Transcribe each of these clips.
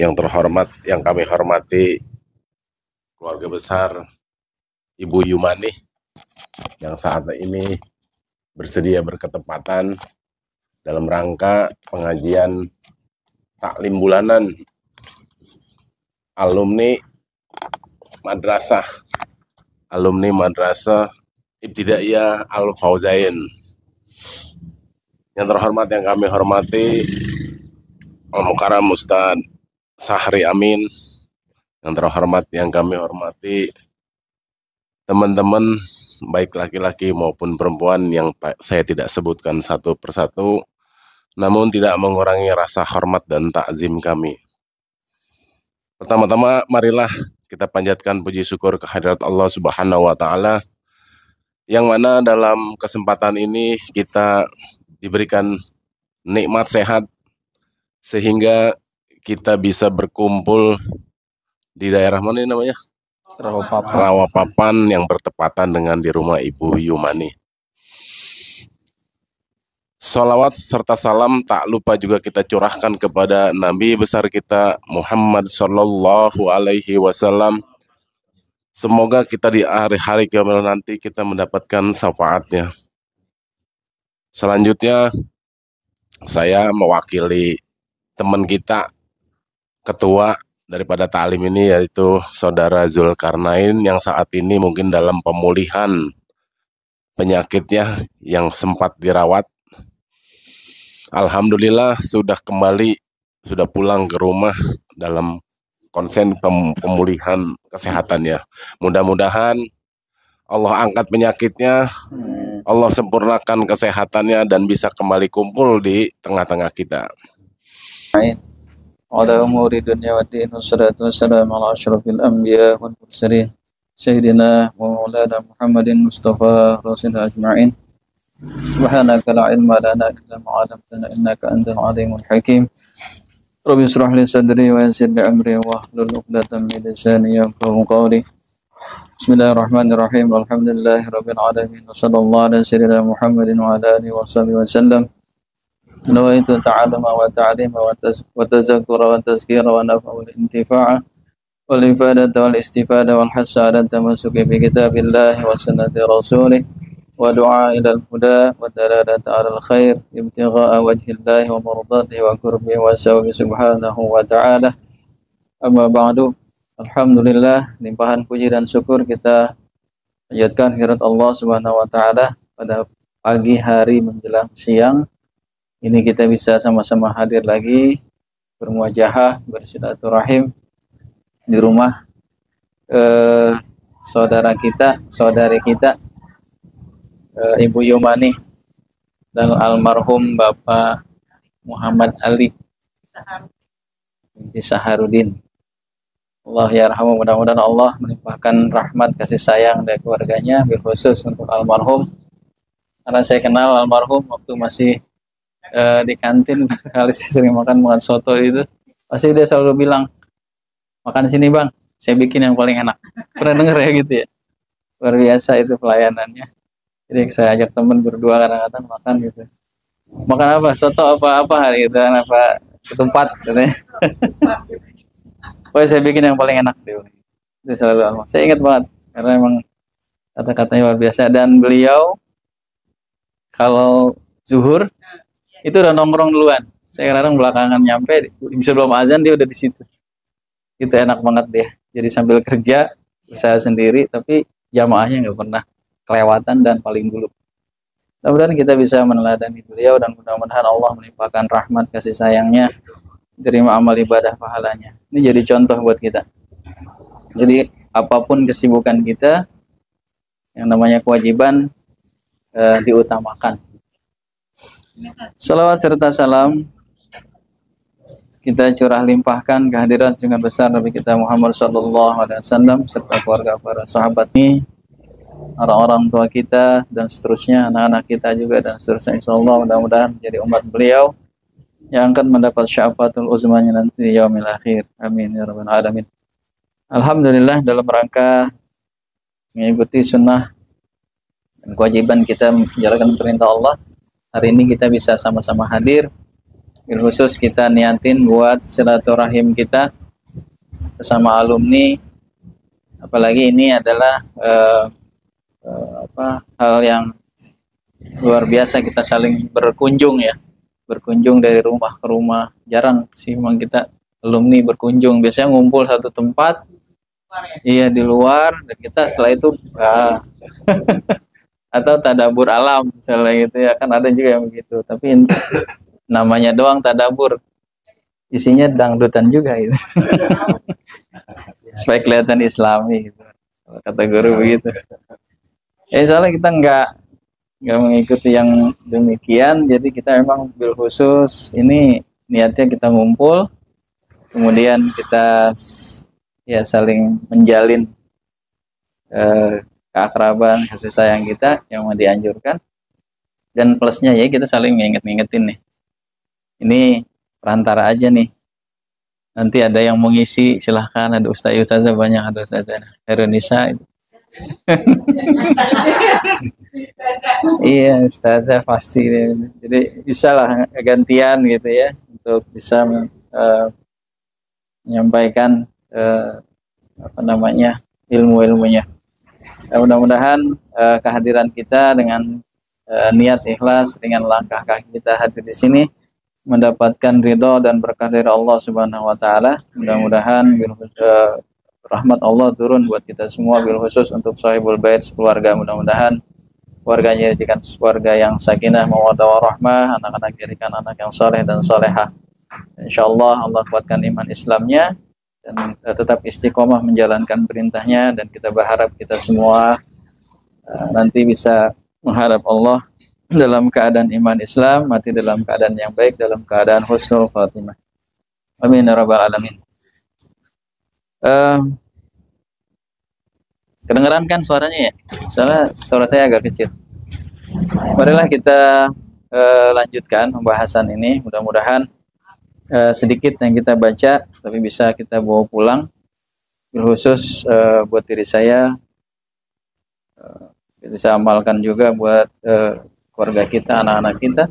Yang terhormat, yang kami hormati keluarga besar Ibu Yumani yang saat ini bersedia berketepatan dalam rangka pengajian taklim bulanan alumni madrasah Ibtidaiyah Al Fauzain. Yang terhormat, yang kami hormati Al-Mukarram Ustaz Sahri Amin. Yang terhormat, yang kami hormati teman-teman baik laki-laki maupun perempuan yang saya tidak sebutkan satu persatu, namun tidak mengurangi rasa hormat dan takzim kami. Pertama-tama marilah kita panjatkan puji syukur kehadirat Allah Subhanahu wa Ta'ala, yang mana dalam kesempatan ini kita diberikan nikmat sehat sehingga kita bisa berkumpul di daerah mana namanya? Rawapapan yang bertepatan dengan di rumah Ibu Yumani. Salawat serta salam tak lupa juga kita curahkan kepada Nabi besar kita Muhammad Sallallahu Alaihi Wasallam. Semoga kita di hari-hari kiamat nanti kita mendapatkan syafaatnya. Selanjutnya saya mewakili teman kita, ketua daripada ta'lim ini, yaitu Saudara Zulkarnain, yang saat ini mungkin dalam pemulihan penyakitnya yang sempat dirawat. Alhamdulillah sudah kembali, sudah pulang ke rumah dalam konsen pemulihan kesehatannya. Mudah-mudahan Allah angkat penyakitnya, Allah sempurnakan kesehatannya dan bisa kembali kumpul di tengah-tengah kita. Ala umuri dunya wa din, wassalatu wassalamu ala asyrafil anbiya wal mursalin sayyidina wa maulana Muhammadin Mustafa rasulina ajma'in. Subhanaka la ilma lana illa ma 'allamtana innaka antal alimul hakim. Rabbi shrah li sadri wa yassir li amri wa hlul 'uqdatam min lisani yafqahu qawli. Bismillahirrahmanirrahim. Alhamdulillahi rabbil alamin. Wassallallahu ala sayyidina Muhammadin wa ala alihi wa sahbihi wasallam. Nawaitu ta'alluma wa ta'lima wa tazakkura wa tazkira wa naf'a wal intifa'a wal ifadata wal istifada wal hassa ala tamassuki bi kitabillahi wa sunnati rasulih wa du'a ila al-huda wa dalalata ala al-khair ibtigha'a wajhillahi wa mardatihi wa qurbihi wa sawbi subhanahu wa ta'ala. Amma ba'du. Alhamdulillah, limpahan puji dan syukur kita panjatkan kehadirat Allah Subhanahu wa Ta'ala pada pagi hari menjelang siang. Ini kita bisa sama-sama hadir lagi, bermuajahah, bersilaturahim di rumah saudara kita, saudari kita, Ibu Yumani dan almarhum Bapak Muhammad Ali binti Saharudin. Allah yarhamu, mudah-mudahan Allah melimpahkan rahmat kasih sayang dari keluarganya, bil khusus untuk almarhum. Karena saya kenal almarhum waktu masih di kantin, kali sering makan soto itu, pasti dia selalu bilang, makan sini bang, saya bikin yang paling enak. Pernah denger ya gitu ya? Luar biasa itu pelayanannya. Jadi saya ajak teman berdua kadang-kadang makan gitu. Makan apa? Soto apa hari itu, apa ketupat katanya. Oh, saya bikin yang paling enak deh. Itu selalu almarhum. Saya ingat banget karena emang kata-katanya luar biasa. Dan beliau kalau zuhur itu udah nongkrong duluan. Saya kadang belakangan nyampe, sebelum azan dia udah di situ. Itu enak banget dia. Jadi sambil kerja, usaha sendiri, tapi jamaahnya nggak pernah kelewatan dan paling dulu. Mudah-mudahan kita bisa meneladani beliau dan mudah-mudahan Allah melimpahkan rahmat kasih sayangnya, terima amal ibadah pahalanya. Ini jadi contoh buat kita. Jadi apapun kesibukan kita, yang namanya kewajiban diutamakan. Salawat serta salam kita curah limpahkan kehadiran junjungan besar Nabi kita Muhammad Sallallahu Alaihi Wasallam serta keluarga para sahabat ini, orang-orang tua kita dan seterusnya, anak-anak kita juga dan seterusnya. Insyaallah mudah-mudahan menjadi umat beliau yang akan mendapat syafaatul uzmanya nanti di yaumil akhir. Amin ya rabbal alamin. Alhamdulillah, dalam rangka mengikuti sunnah dan kewajiban kita menjalankan perintah Allah, hari ini kita bisa sama-sama hadir bil khusus kita niatin buat silaturahim kita bersama alumni, apalagi ini adalah hal yang luar biasa, kita saling berkunjung ya, berkunjung dari rumah ke rumah. Jarang sih memang kita alumni berkunjung, biasanya ngumpul satu tempat, iya di luar, dan kita setelah itu atau tadabur alam misalnya gitu ya, kan ada juga yang begitu, tapi namanya doang tadabur, isinya dangdutan juga gitu. Supaya kelihatan islami gitu, kata guru begitu. Soalnya kita nggak mengikuti yang demikian, jadi kita memang bil khusus ini niatnya kita ngumpul, kemudian kita ya saling menjalin keakraban, kasih sayang kita yang mau dianjurkan, dan plusnya ya kita saling ngingetin nih, ini perantara aja nih, nanti ada yang mengisi silahkan, ada ustazah banyak, ada ustazah Heronisa itu. Iya, ustazah pasti. Jadi bisa lah gantian gitu ya, untuk bisa menyampaikan ilmu-ilmunya. Mudah-mudahan kehadiran kita dengan niat ikhlas, dengan langkah kaki kita hadir di sini mendapatkan ridho dan berkah dari Allah Subhanahu wa taala. Mudah-mudahan rahmat Allah turun buat kita semua, bil khusus untuk sahibul bait sekeluarga. Mudah-mudahan keluarganya jadikan keluarga yang sakinah, mawaddah warahmah, anak-anak jadikan anak yang soleh dan solehah. Insyaallah Allah kuatkan iman Islamnya dan tetap istiqomah menjalankan perintahnya, dan kita berharap kita semua nanti bisa menghadap Allah dalam keadaan iman Islam, mati dalam keadaan yang baik, dalam keadaan husnul khatimah. Amin ya rabbal alamin. Kedengeran kan suaranya ya? Soalnya suara saya agak kecil. Marilah kita lanjutkan pembahasan ini. Mudah-mudahan sedikit yang kita baca tapi bisa kita bawa pulang, khusus buat diri saya, bisa amalkan juga buat keluarga kita, anak-anak kita.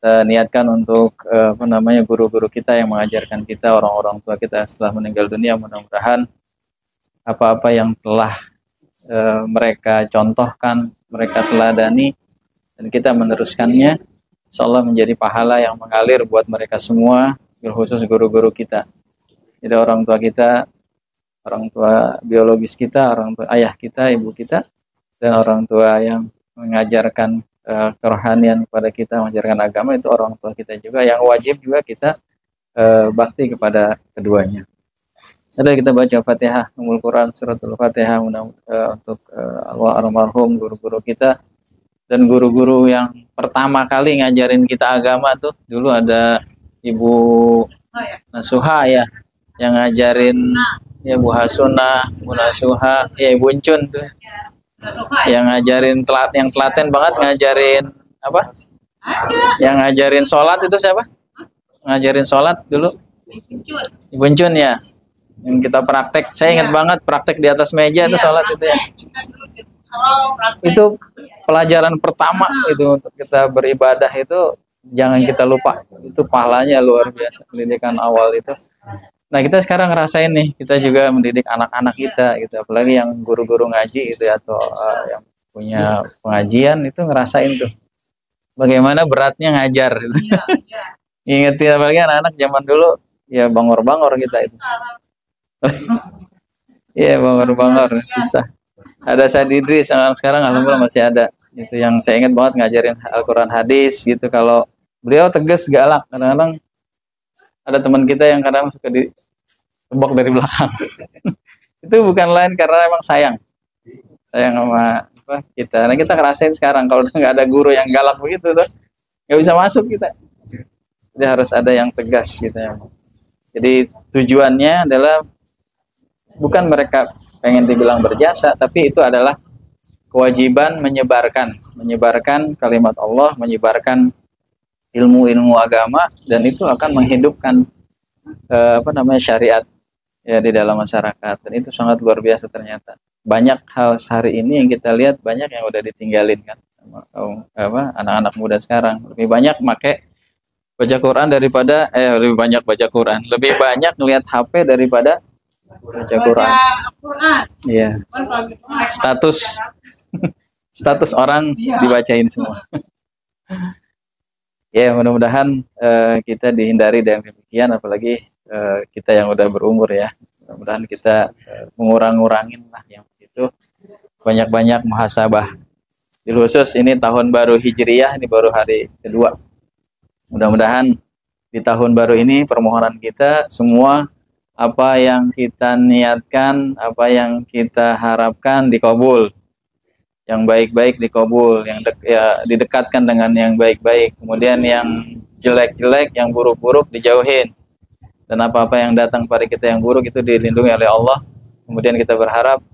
Niatkan untuk guru-guru kita yang mengajarkan kita, orang-orang tua kita setelah meninggal dunia. Mudah-mudahan apa-apa yang telah mereka contohkan, mereka teladani, dan kita meneruskannya, insyaallah menjadi pahala yang mengalir buat mereka semua, khusus guru-guru kita. Jadi orang tua kita, orang tua biologis kita, orang tua ayah kita, ibu kita, dan orang tua yang mengajarkan kerohanian kepada kita, mengajarkan agama, itu orang tua kita juga, yang wajib juga kita bakti kepada keduanya. Ada kita baca Fatihah, Ummul Quran, Suratul Fatihah untuk almarhum guru-guru kita, dan guru-guru yang pertama kali ngajarin kita agama tuh dulu ada Ibu Nasuha ya, yang ngajarin ya, Bu Hasunah, Bu Nasuha, ya Ibu Uncun tuh, yang ngajarin yang telaten banget, ngajarin apa? Yang ngajarin sholat itu siapa? Ngajarin sholat dulu Ibu Uncun ya, yang kita praktek. Saya ingat banget praktek di atas meja itu sholat itu ya. Itu pelajaran pertama itu untuk kita beribadah, itu jangan kita lupa, itu pahalanya luar biasa, pendidikan awal itu. Nah kita sekarang ngerasain nih, kita juga mendidik anak-anak kita gitu, apalagi yang guru-guru ngaji gitu atau yang punya pengajian, itu ngerasain tuh bagaimana beratnya ngajar gitu. Ingetin apalagi anak-anak zaman dulu ya, bangor-bangor kita itu. Iya, bangor-bangor susah. Ada Said Idris yang sekarang alhamdulillah masih ada. Itu yang saya ingat banget, ngajarin Al-Quran hadis gitu. Kalau beliau tegas galak, kadang-kadang ada teman kita yang kadang suka ditebak dari belakang. Itu bukan lain karena emang sayang sama kita. Nah kita ngerasain sekarang kalau nggak ada guru yang galak begitu tuh nggak bisa masuk kita. Jadi harus ada yang tegas gitu ya. Jadi tujuannya adalah bukan mereka pengen dibilang berjasa, tapi itu adalah kewajiban menyebarkan kalimat Allah, menyebarkan ilmu-ilmu agama, dan itu akan menghidupkan syariat ya di dalam masyarakat. Dan itu sangat luar biasa ternyata. Banyak hal hari ini yang kita lihat, banyak yang udah ditinggalin kan sama anak-anak muda sekarang. Lebih banyak pakai baca Quran daripada lebih banyak baca Quran, lebih banyak ngelihat HP daripada baca Quran. Iya. Status orang dibacain semua. Ya, mudah-mudahan kita dihindari dari demikian, apalagi kita yang udah berumur ya. Mudah-mudahan kita mengurang-urangin lah yang itu, banyak-banyak muhasabah. Khusus ini tahun baru Hijriyah, ini baru hari kedua. Mudah-mudahan di tahun baru ini permohonan kita semua, apa yang kita niatkan, apa yang kita harapkan dikabul. Yang baik-baik dikabul, yang didekatkan dengan yang baik-baik, kemudian yang jelek-jelek, yang buruk-buruk dijauhin, dan apa-apa yang datang pada kita yang buruk itu dilindungi oleh Allah. Kemudian kita berharap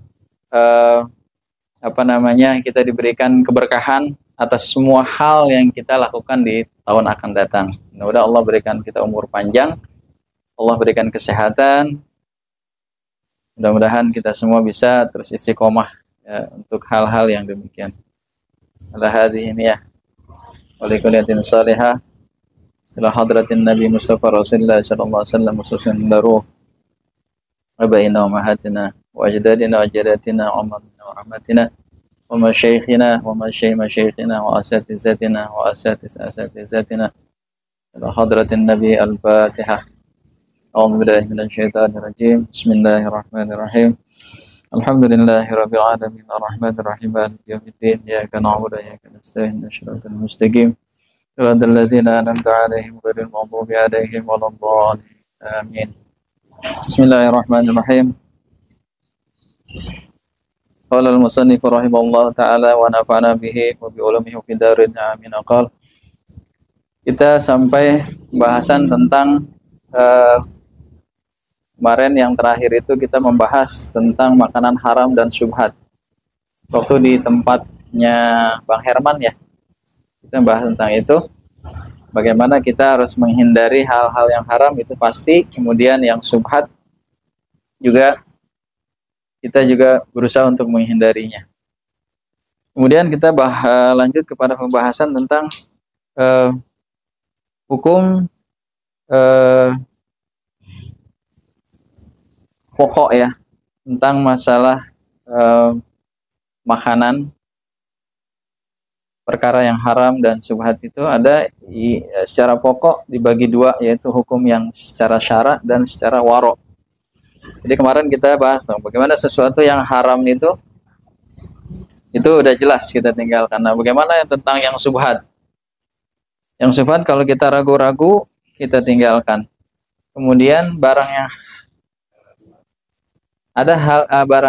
kita diberikan keberkahan atas semua hal yang kita lakukan di tahun akan datang. Mudah-mudahan Allah berikan kita umur panjang, Allah berikan kesehatan, mudah-mudahan kita semua bisa terus istiqomah ya, untuk hal-hal yang demikian. Ala hadhihi niyah wa likulliyatin salihah ila hadratin Nabi Mustafa Rasulullah sallallahu alaihi wasallam khususan daruh abaina wa mahatina wa ajdadina wa jadatina wa amatina wa masyayikhina wa masyayikhina wa asatizatina wa asatizatina ila hadratin Nabi al-Fatihah. A'udzu billahi minasyaitonir rajim. Bismillahirrahmanirrahim. Alhamdulillahirabbil alamin arrahmanir rahim maliki yaumiddin iyyaka na'budu wa iyyaka nasta'in ihdinas mustaqim siratal ladzina an'amta 'alaihim ghairil maghdubi 'alaihim waladdallin amin. Bismillahirrahmanirrahim. Qala al-musannif rahimahullah ta'ala wa nafa'ana bihi wa bi ulumihi fid darin amin. Kita sampai bahasan tentang kemarin yang terakhir itu kita membahas tentang makanan haram dan syubhat. Waktu di tempatnya Bang Herman ya, kita bahas tentang itu. Bagaimana kita harus menghindari hal-hal yang haram itu pasti. Kemudian yang syubhat juga kita juga berusaha untuk menghindarinya. Kemudian kita lanjut kepada pembahasan tentang hukum pokok ya, tentang masalah makanan, perkara yang haram dan syubhat itu ada secara pokok dibagi dua, yaitu hukum yang secara syara dan secara waro. Jadi kemarin kita bahas bagaimana sesuatu yang haram itu udah jelas kita tinggalkan. Nah, bagaimana tentang yang syubhat? Yang syubhat kalau kita ragu-ragu kita tinggalkan. Kemudian barang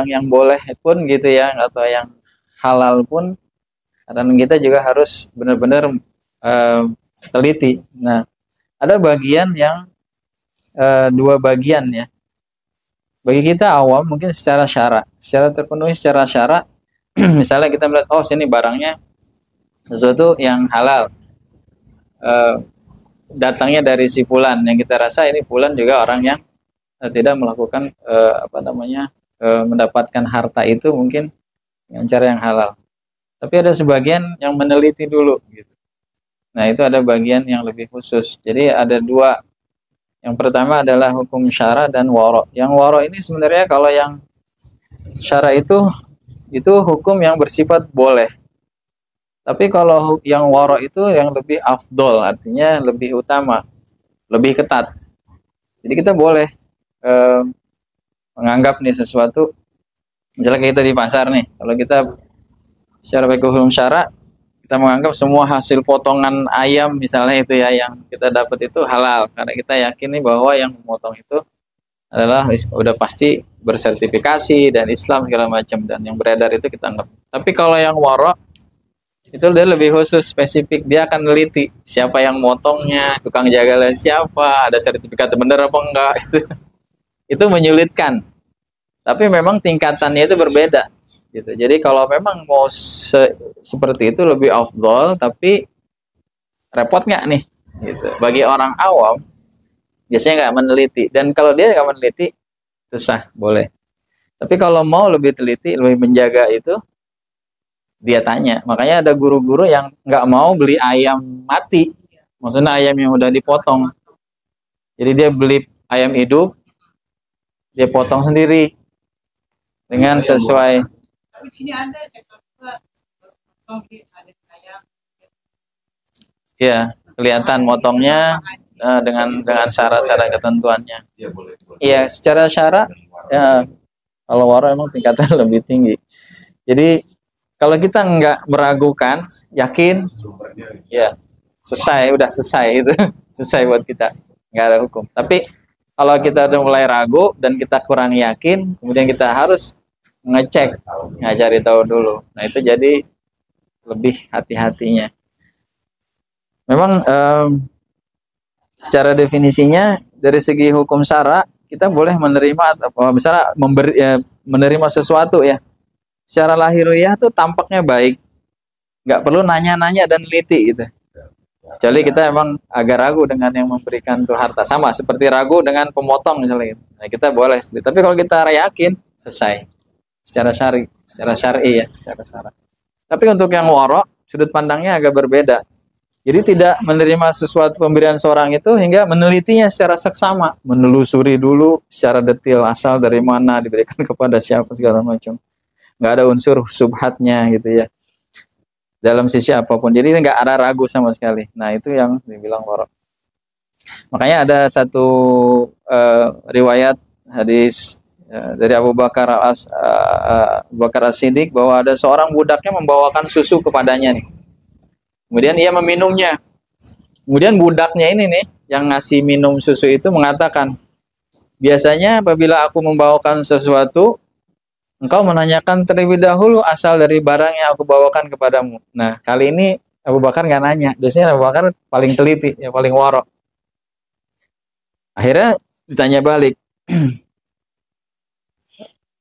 yang boleh pun gitu ya, atau yang halal pun, dan kita juga harus benar-benar teliti. Nah, ada bagian yang dua bagian ya. Bagi kita awam mungkin secara terpenuhi secara syara. Misalnya kita melihat, oh sini barangnya sesuatu yang halal, datangnya dari si fulan, yang kita rasa ini fulan juga orang yang tidak melakukan mendapatkan harta itu mungkin dengan cara yang halal. Tapi ada sebagian yang meneliti dulu gitu. Nah, itu ada bagian yang lebih khusus. Jadi ada dua. Yang pertama adalah hukum syara dan waro. Yang waro ini sebenarnya kalau yang syara itu hukum yang bersifat boleh. Tapi kalau yang waro itu yang lebih afdol, artinya lebih utama, lebih ketat. Jadi kita boleh menganggap nih sesuatu, misalnya kita di pasar nih, kalau kita secara hukum syara kita menganggap semua hasil potongan ayam misalnya itu ya yang kita dapat itu halal, karena kita yakin nih bahwa yang memotong itu adalah udah pasti bersertifikasi dan Islam segala macam, dan yang beredar itu kita anggap. Tapi kalau yang waro itu dia lebih khusus, spesifik, dia akan neliti siapa yang motongnya, tukang jaganya siapa, ada sertifikat benar apa enggak itu menyulitkan. Tapi memang tingkatannya itu berbeda gitu. Jadi kalau memang mau seperti itu lebih afdol, tapi repot nggak nih gitu. Bagi orang awam biasanya nggak meneliti, dan kalau dia nggak meneliti itu sah, boleh. Tapi kalau mau lebih teliti, lebih menjaga itu, dia tanya. Makanya ada guru-guru yang nggak mau beli ayam mati, Maksudnya ayam yang udah dipotong. Jadi dia beli ayam hidup, dia potong sendiri dengan sesuai. Tapi sini ada Ya, kelihatan motongnya dengan syarat-syarat ketentuannya. Iya, secara syarat ya kalau waro emang tingkatnya lebih tinggi. Jadi kalau kita nggak meragukan, yakin, ya udah selesai itu, selesai buat kita, nggak ada hukum. Tapi kalau kita udah mulai ragu dan kita kurang yakin, kemudian kita harus ngecek, cari tahu dulu. Nah itu jadi lebih hati-hatinya. Memang secara definisinya dari segi hukum syara kita boleh menerima atau misalnya menerima sesuatu ya. Secara lahiriah tuh tampaknya baik, nggak perlu nanya-nanya dan teliti gitu. Kecuali kita emang agak ragu dengan yang memberikan tuh harta, sama seperti ragu dengan pemotong misalnya gitu. Nah, kita boleh. Tapi kalau kita yakin selesai secara syar'i ya, secara syara. Tapi untuk yang waro sudut pandangnya agak berbeda. Jadi tidak menerima sesuatu pemberian seorang itu hingga menelitinya secara seksama, menelusuri dulu secara detail asal dari mana diberikan kepada siapa segala macam. Nggak ada unsur subhatnya gitu ya dalam sisi apapun, jadi nggak ada ragu sama sekali. Nah itu yang dibilang waro. Makanya ada satu riwayat hadis dari Abu Bakar As-Siddiq bahwa ada seorang budaknya membawakan susu kepadanya nih, kemudian ia meminumnya. Kemudian budaknya ini nih yang ngasih minum susu itu mengatakan, biasanya apabila aku membawakan sesuatu, engkau menanyakan terlebih dahulu asal dari barang yang aku bawakan kepadamu. Nah, kali ini Abu Bakar nggak nanya. Biasanya Abu Bakar paling teliti, ya paling waro. Akhirnya ditanya balik.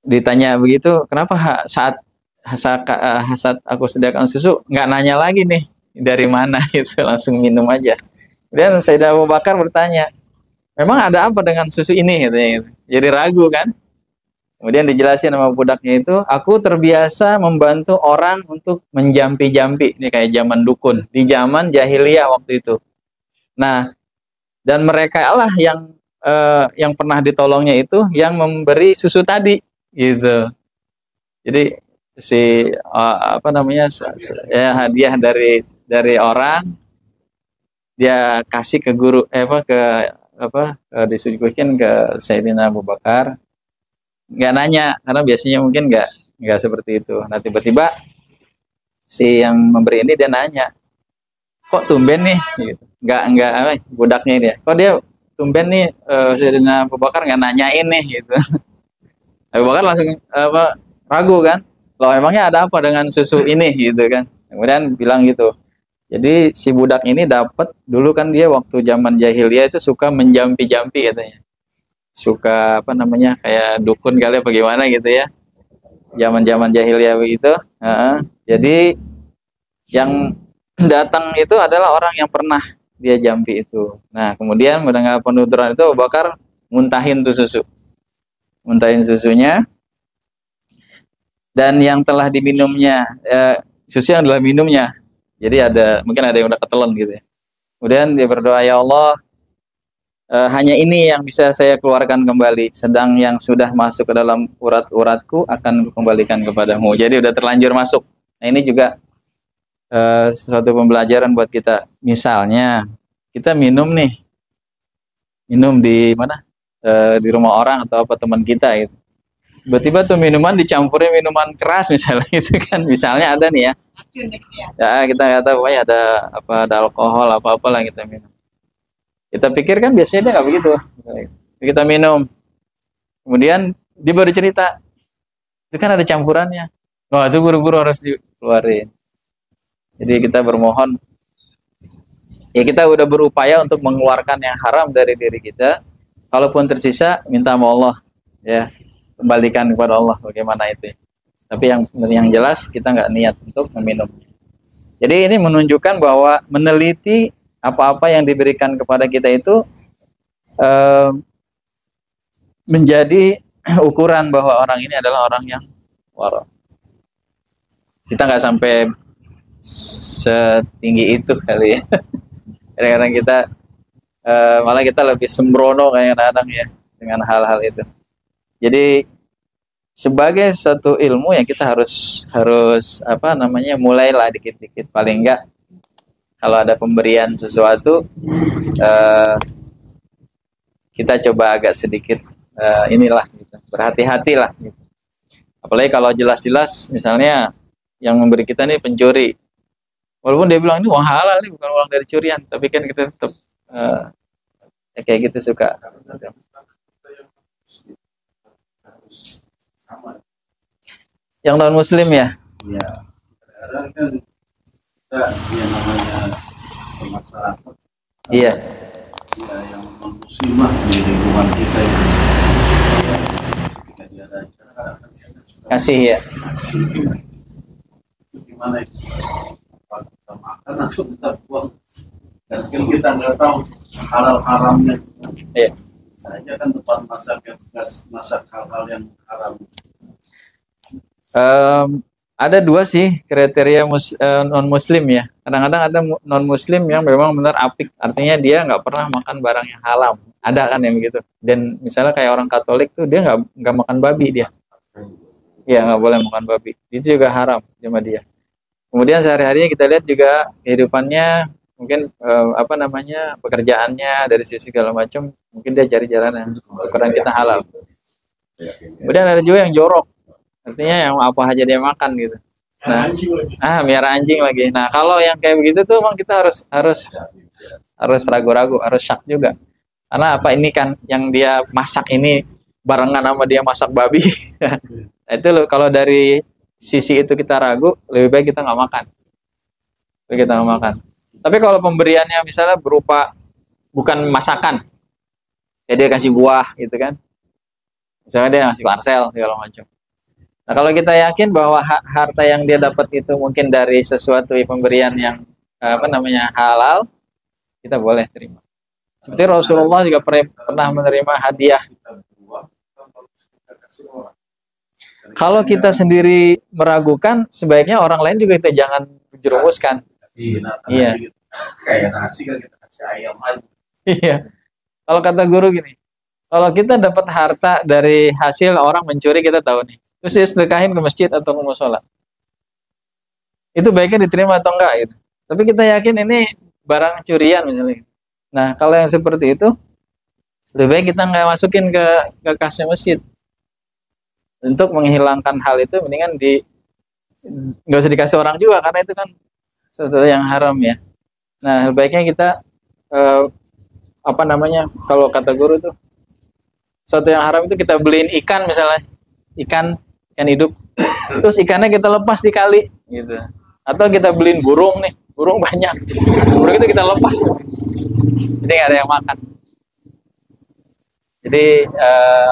Ditanya begitu, kenapa saat aku sediakan susu nggak nanya lagi nih dari mana gitu, langsung minum aja. Kemudian Sayyidah Abu Bakar bertanya, memang ada apa dengan susu ini? Gitu. Jadi ragu kan? Kemudian dijelasin sama budaknya itu, aku terbiasa membantu orang untuk menjampi-jampi. Ini kayak zaman dukun, di zaman jahiliyah waktu itu. Nah, dan mereka lah yang pernah ditolongnya itu yang memberi susu tadi, gitu. Jadi hadiah dari orang, dia kasih ke guru, disuguhkan ke Sayyidina Abu Bakar. Nggak nanya, karena biasanya mungkin nggak seperti itu. Nah tiba-tiba si yang memberi ini dia nanya, kok tumben nih gitu. nggak budaknya ini ya, kok dia tumben nih Sayyidina Abu Bakar nggak nanyain nih gitu. Abu Bakar langsung ragu kan, loh emangnya ada apa dengan susu ini gitu kan. Kemudian bilang gitu, jadi si budak ini dapat dulu kan, dia waktu zaman jahiliyah itu suka menjampi-jampi katanya, suka kayak dukun kali apa gimana gitu ya, zaman jahiliyah begitu. Jadi yang datang itu adalah orang yang pernah dia jampi itu. Nah kemudian mendengar penuturan itu, Abu Bakar muntahin tuh muntahin susunya, dan yang telah diminumnya, susu yang telah minumnya, jadi mungkin ada yang udah ketelan gitu ya. Kemudian dia berdoa, ya Allah, hanya ini yang bisa saya keluarkan kembali, sedang yang sudah masuk ke dalam urat-uratku akan kembalikan kepadamu. Jadi udah terlanjur masuk. Nah ini juga sesuatu pembelajaran buat kita. Misalnya kita minum di mana, di rumah orang atau apa teman kita gitu, tiba-tiba tuh minuman dicampurin minuman keras misalnya gitu kan, misalnya ada nih ya, kita nggak tahu, pokoknya ada alkohol apa lah kita minum. Kita pikir kan biasanya dia nggak begitu. Kita minum, kemudian dia baru cerita, itu kan ada campurannya. Wah itu buru-buru harus dikeluarin. Jadi kita bermohon, ya kita udah berupaya untuk mengeluarkan yang haram dari diri kita. Kalaupun tersisa, minta sama Allah, ya kembalikan kepada Allah bagaimana itu. Tapi yang jelas kita nggak niat untuk meminum. Jadi ini menunjukkan bahwa meneliti apa-apa yang diberikan kepada kita itu menjadi ukuran bahwa orang ini adalah orang yang waro. Kita nggak sampai setinggi itu kali ya. Kadang-kadang kita malah kita lebih sembrono kayak kadang ya dengan hal-hal itu. Jadi sebagai satu ilmu yang kita harus harus apa namanya mulailah dikit-dikit, paling enggak kalau ada pemberian sesuatu kita coba agak sedikit inilah gitu, berhati-hatilah gitu. Apalagi kalau jelas-jelas misalnya yang memberi kita nih pencuri, walaupun dia bilang ini uang halal nih bukan uang dari curian, tapi kan kita tetap ya kayak gitu suka. Yang non muslim ya? Iya. Kadang kan kita yang namanya masyarakat. Iya. Ya, yang non muslimah di lingkungan kita ya. Ketika dia ada acara kadang-kadang suka Kasih ya. kasih. Itu gimana itu? Apa kita makan atau kita buang? Dan kan kita nggak tahu halal haramnya. Iya. Saja kan tempat masak yang bekas masak hal-hal yang haram. Ada dua sih kriteria non muslim ya. Kadang-kadang ada non muslim yang memang benar apik, artinya dia nggak pernah makan barang yang haram. Ada kan yang begitu. Dan misalnya kayak orang Katolik tuh dia nggak makan babi dia. Iya, nggak boleh makan babi. Itu juga haram sama dia. Kemudian sehari-harinya kita lihat juga kehidupannya mungkin apa namanya pekerjaannya dari sisi segala macam, mungkin dia cari jalan yang ukuran kita halal. Kemudian ada juga yang jorok, artinya yang apa aja dia makan gitu. Nah, miara anjing lagi. Nah, kalau yang kayak begitu tuh emang kita harus ragu-ragu, harus syak juga. Karena apa, ini kan yang dia masak ini barengan sama dia masak babi. Nah, itu loh, kalau dari sisi itu kita ragu, lebih baik kita nggak makan. Lebih kita nggak makan. Tapi kalau pemberiannya misalnya berupa bukan masakan, ya dia kasih buah gitu kan. Misalnya dia ngasih parcel segala macam. Nah, kalau kita yakin bahwa harta yang dia dapat itu mungkin dari sesuatu pemberian yang apa namanya halal, kita boleh terima. Seperti Rasulullah juga pernah menerima hadiah. Kalau kita sendiri meragukan, sebaiknya orang lain juga kita jangan jerumuskan. Iya. Kayak nasi kan kita kasih ayam aja. Iya. Kalau kata guru gini, kalau kita dapat harta dari hasil orang mencuri, kita tahu nih, terus dia sedekahin ke masjid atau ke musola, itu baiknya diterima atau enggak gitu. Tapi kita yakin ini barang curian misalnya. Nah, kalau yang seperti itu, lebih baik kita nggak masukin ke kasnya masjid. Untuk menghilangkan hal itu, mendingan nggak usah dikasih orang juga, karena itu kan sesuatu yang haram ya. Nah, baiknya kita apa namanya, kalau kata guru tuh, sesuatu yang haram itu kita beliin ikan misalnya, ikan hidup, terus ikannya kita lepas di kali gitu. Atau kita beliin burung nih, burung banyak, burung itu kita lepas, jadi nggak ada yang makan. Jadi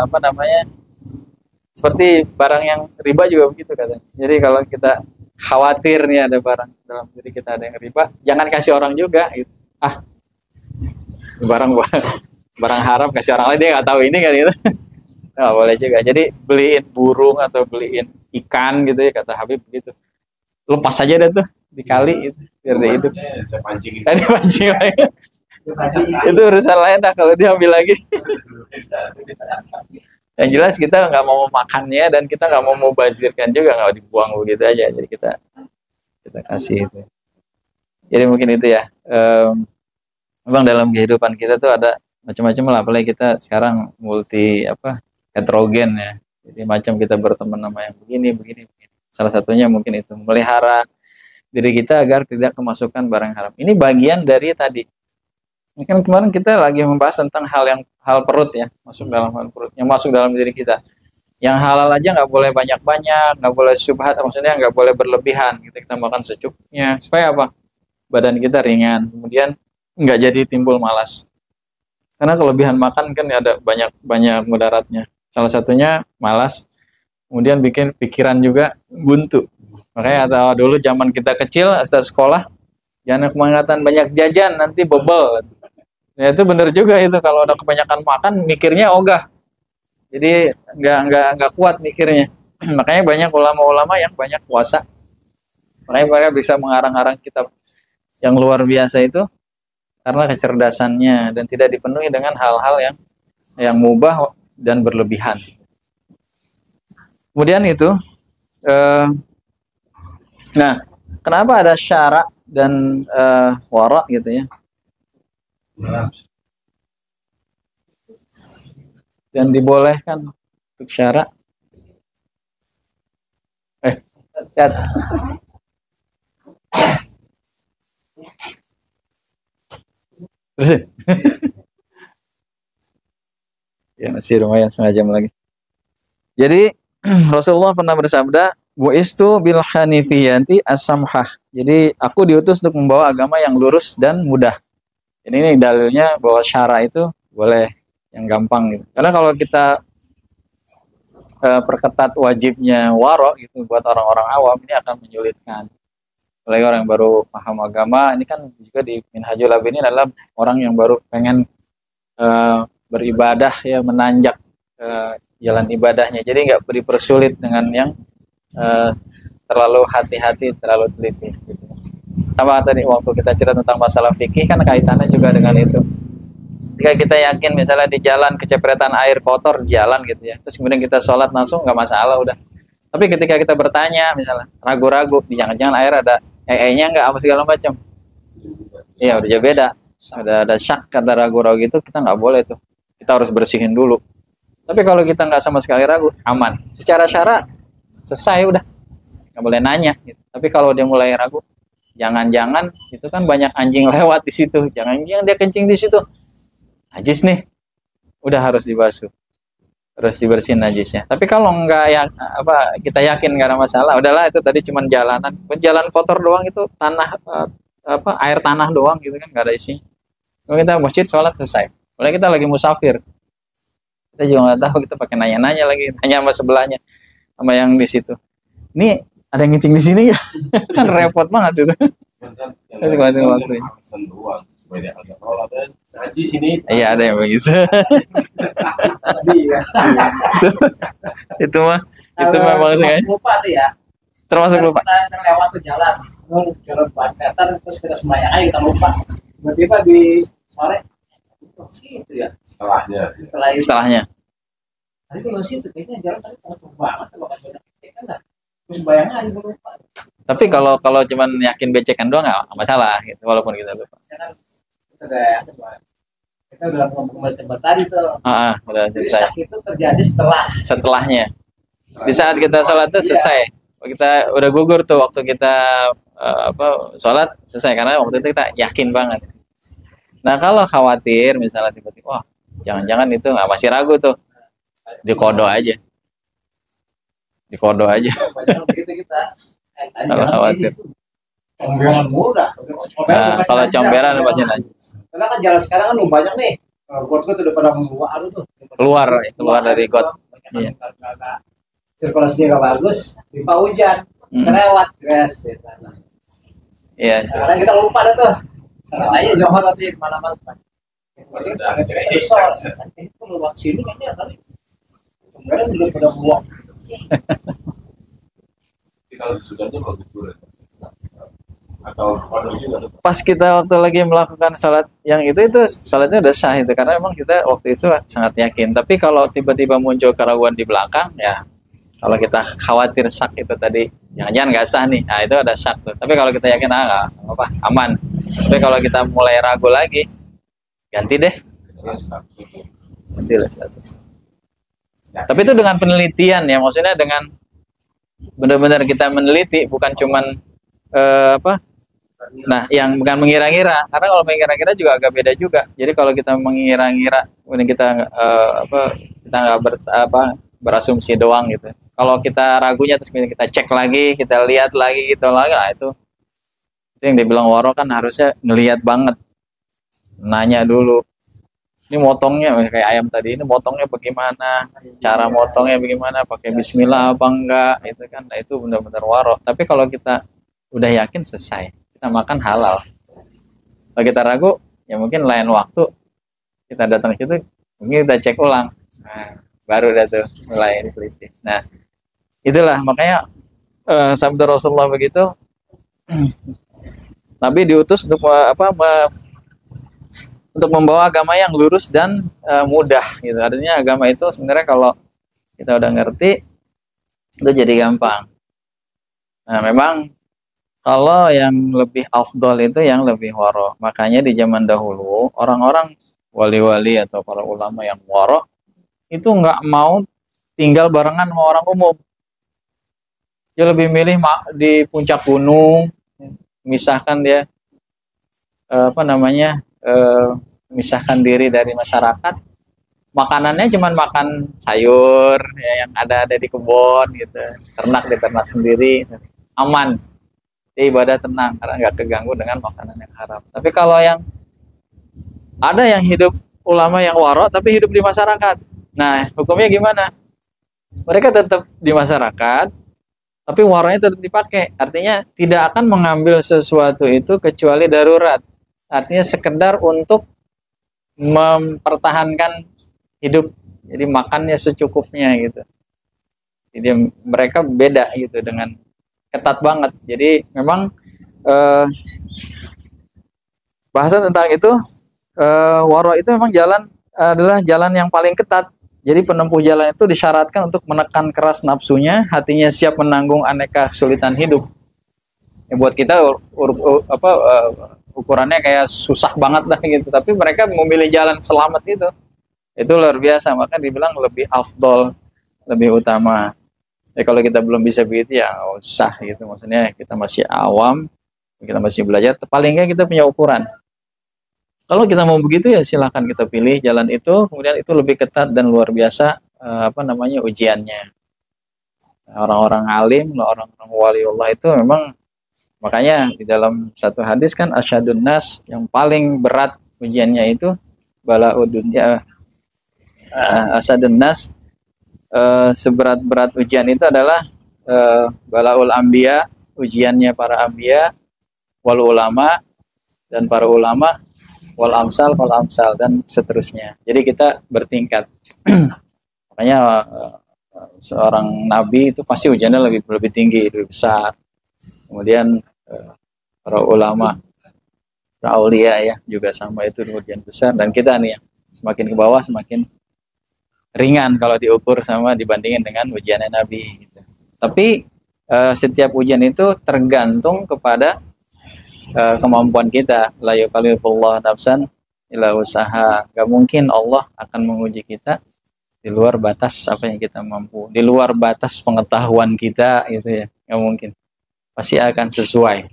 apa namanya, seperti barang yang riba juga begitu katanya. Jadi kalau kita khawatir nih ada barang dalam diri kita ada yang riba, jangan kasih orang juga gitu. Ah, barang haram kasih orang lain, dia nggak tahu ini kan gitu. Nggak boleh juga. Jadi beliin burung atau beliin ikan gitu ya, kata Habib begitu. Lepas aja deh tuh di kali itu, biar dia hidup. Saya pancing. Tadi pancing lagi. Itu urusan lain dah kalau dia ambil lagi. Yang jelas kita nggak mau makannya dan kita nggak mau mubazirkan juga, nggak dibuang begitu aja. Jadi kita kasih itu. Jadi mungkin itu ya. Memang dalam kehidupan kita tuh ada macam-macam lah. Apalagi kita sekarang multi heterogen ya. Jadi macam kita berteman sama yang begini. Salah satunya mungkin itu melihara diri kita agar tidak kemasukan barang haram. Ini bagian dari tadi. Ini kan kemarin kita lagi membahas tentang hal perut ya, masuk dalam hal perut, yang masuk dalam diri kita. Yang halal aja nggak boleh banyak-banyak, nggak boleh syubhat, maksudnya nggak boleh berlebihan. Kita makan secukupnya, supaya apa? Badan kita ringan, kemudian nggak jadi timbul malas. Karena kelebihan makan kan ada banyak mudaratnya. Salah satunya malas, kemudian bikin pikiran juga buntu. Makanya atau dulu zaman kita kecil, setelah sekolah, jangan kebanyakan banyak jajan, nanti bebel. Ya itu benar juga itu, kalau ada kebanyakan makan mikirnya ogah. Jadi nggak kuat mikirnya. Makanya banyak ulama-ulama yang banyak puasa. Makanya mereka bisa mengarang-arang kitab yang luar biasa itu karena kecerdasannya dan tidak dipenuhi dengan hal-hal yang mubah dan berlebihan. Kemudian itu, nah, kenapa ada syara dan wara gitu ya? Dan dibolehkan untuk syara. Lihat. Terusin. Ya masih lumayan setengah jam lagi. Jadi Rasulullah pernah bersabda, "Bu'istu bil hanifiyanti as-samhah." Jadi aku diutus untuk membawa agama yang lurus dan mudah. Ini dalilnya bahwa syara itu boleh yang gampang gitu. Karena kalau kita perketat wajibnya waro gitu buat orang-orang awam, ini akan menyulitkan. Apalagi orang yang baru paham agama, ini kan juga di Minhajul Abidin adalah orang yang baru pengen beribadah ya, menanjak jalan ibadahnya. Jadi nggak dipersulit dengan yang terlalu hati-hati, terlalu teliti. Gitu. Sama tadi waktu kita cerita tentang masalah fikih kan kaitannya juga dengan itu. Jika kita yakin misalnya di jalan kecepretan air kotor di jalan gitu ya, terus kemudian kita sholat langsung nggak masalah udah. Tapi ketika kita bertanya misalnya ragu-ragu, jangan-jangan air ada nya nggak apa segala macam, iya udah beda. Ada syak kata ragu-ragu itu kita nggak boleh tuh, kita harus bersihin dulu. Tapi kalau kita nggak sama sekali ragu, aman. Secara syara selesai udah, nggak boleh nanya. Gitu. Tapi kalau dia mulai ragu, jangan-jangan itu kan banyak anjing lewat di situ, jangan-jangan dia kencing di situ, najis nih, udah harus dibasuh, harus dibersihin najisnya. Tapi kalau nggak ya kita yakin nggak ada masalah, udahlah itu tadi cuman jalanan, jalan kotor doang itu tanah air tanah doang gitu kan nggak ada isinya. Kalau kita masjid sholat selesai. Kalau kita lagi musafir, kita juga nggak tahu, kita pakai nanya-nanya lagi, tanya sama sebelahnya, sama yang di situ. Ini ada yang ngicing di sini ya? Kan repot banget itu. Di sini. Iya ada yang begitu. Itu mah maksudnya. Lupa tuh ya. Termasuk lupa. Kita lewat tuh jalan meter terus kita sembahyang aja kita lupa. Tiba-tiba di sore situ ya. Setelahnya. Tadi kalau situ kayaknya jalan tadi kotor banget kalau banyak kan dah. Terus bayang aja lupa. Tapi kalau cuman yakin becekan doang nggak masalah gitu, walaupun kita lupa. Kita udah ngomong tempat tadi tuh. Udah selesai. Itu terjadi setelahnya. Di saat kita sholat tuh selesai. Kita udah gugur tuh waktu kita sholat selesai karena waktu itu kita yakin banget. Nah kalau khawatir misalnya tiba-tiba, wah jangan-jangan itu nggak, masih ragu tuh, dikodo aja. Begitu kita. Kalau khawatir. Comberan mudah. Kalau comberan pasti najis. Karena kan jalan sekarang kan banyak nih. Got-got udah pada mengeluar tuh. Keluar dari got. Iya. Sirkulasinya nggak bagus, timpa hujan, kelewat, gres. Iya. Karena kita lupa dah tuh. Karena aja Johor nanti kemana-mana. Masih resource. Itu lewat sini kayaknya tadi. Comberan udah pada buang. Kalau sesudahnya bagus dulu. Atau pas kita waktu lagi melakukan sholat yang itu sholatnya udah sah itu, karena memang kita waktu itu sangat yakin. Tapi kalau tiba-tiba muncul keraguan di belakang ya, kalau kita khawatir syak itu tadi jangan-jangan nggak sah nih, nah itu ada syak tuh. Tapi kalau kita yakin nggak apa aman. Tapi kalau kita mulai ragu lagi, ganti deh, gantilah status. Tapi itu dengan penelitian ya, maksudnya dengan benar-benar kita meneliti, bukan cuman nah yang bukan mengira-ngira, karena kalau mengira-ngira juga agak beda juga. Jadi kalau kita mengira-ngira, kemudian kita kita nggak berasumsi doang gitu. Kalau kita ragunya terus kita cek lagi, kita lihat lagi gitu lagi, nah itu yang dibilang waro kan harusnya ngelihat banget, nanya dulu. Ini motongnya kayak ayam tadi, ini motongnya bagaimana, cara motongnya bagaimana, pakai bismillah apa enggak, itu kan, nah itu benar-benar waro. Tapi kalau kita udah yakin selesai, kita makan halal. Kalau kita ragu, ya mungkin lain waktu kita datang ke situ, mungkin kita cek ulang, nah, baru dah tuh mulai diteliti. Nah, itulah makanya sabda Rasulullah begitu. Nabi diutus untuk untuk membawa agama yang lurus dan mudah gitu. Artinya agama itu sebenarnya kalau kita udah ngerti itu jadi gampang. Nah, memang kalau yang lebih afdol itu yang lebih waro. Makanya di zaman dahulu orang-orang wali-wali atau para ulama yang waro itu nggak mau tinggal barengan sama orang umum. Dia lebih milih di puncak gunung, misahkan dia misahkan diri dari masyarakat. Makanannya cuma makan sayur ya, yang ada di kebun gitu, ternak sendiri, aman, dia ibadah tenang karena nggak keganggu dengan makanan yang haram. Tapi kalau yang ada yang hidup ulama yang waro tapi hidup di masyarakat, nah hukumnya gimana? Mereka tetap di masyarakat tapi waronya tetap dipakai, artinya tidak akan mengambil sesuatu itu kecuali darurat, artinya sekedar untuk mempertahankan hidup, jadi makannya secukupnya gitu. Jadi mereka beda gitu, dengan ketat banget. Jadi memang bahasan tentang itu, waro itu memang adalah jalan yang paling ketat. Jadi penempuh jalan itu disyaratkan untuk menekan keras nafsunya, hatinya siap menanggung aneka kesulitan hidup. Ya, buat kita ukurannya kayak susah banget lah gitu, tapi mereka memilih jalan selamat itu luar biasa, maka dibilang lebih afdol, lebih utama. Ya kalau kita belum bisa begitu ya nggak usah gitu, maksudnya kita masih awam, kita masih belajar, paling nggak kita punya ukuran. Kalau kita mau begitu ya silahkan kita pilih jalan itu, kemudian itu lebih ketat dan luar biasa ujiannya. Orang-orang alim, orang-orang waliullah itu memang, makanya di dalam satu hadis kan asyadun nas, yang paling berat ujiannya itu bala'ud dunya. Asyadun nas, seberat-berat ujian itu adalah bala'ul anbiya, ujiannya para anbiya, wal ulama, dan para ulama, wal amsal dan seterusnya. Jadi kita bertingkat. Makanya seorang nabi itu pasti ujiannya lebih tinggi, lebih besar. Kemudian para ulama, para aulia ya juga sama, itu ujian besar, dan kita nih yang semakin ke bawah semakin ringan kalau diukur sama dibandingin dengan ujiannya Nabi gitu. Tapi setiap ujian itu tergantung kepada kemampuan kita. La yukallifullahu nafsan illa usaha. Gak mungkin Allah akan menguji kita di luar batas apa yang kita mampu, di luar batas pengetahuan kita gitu ya. Gak mungkin. Pasti akan sesuai.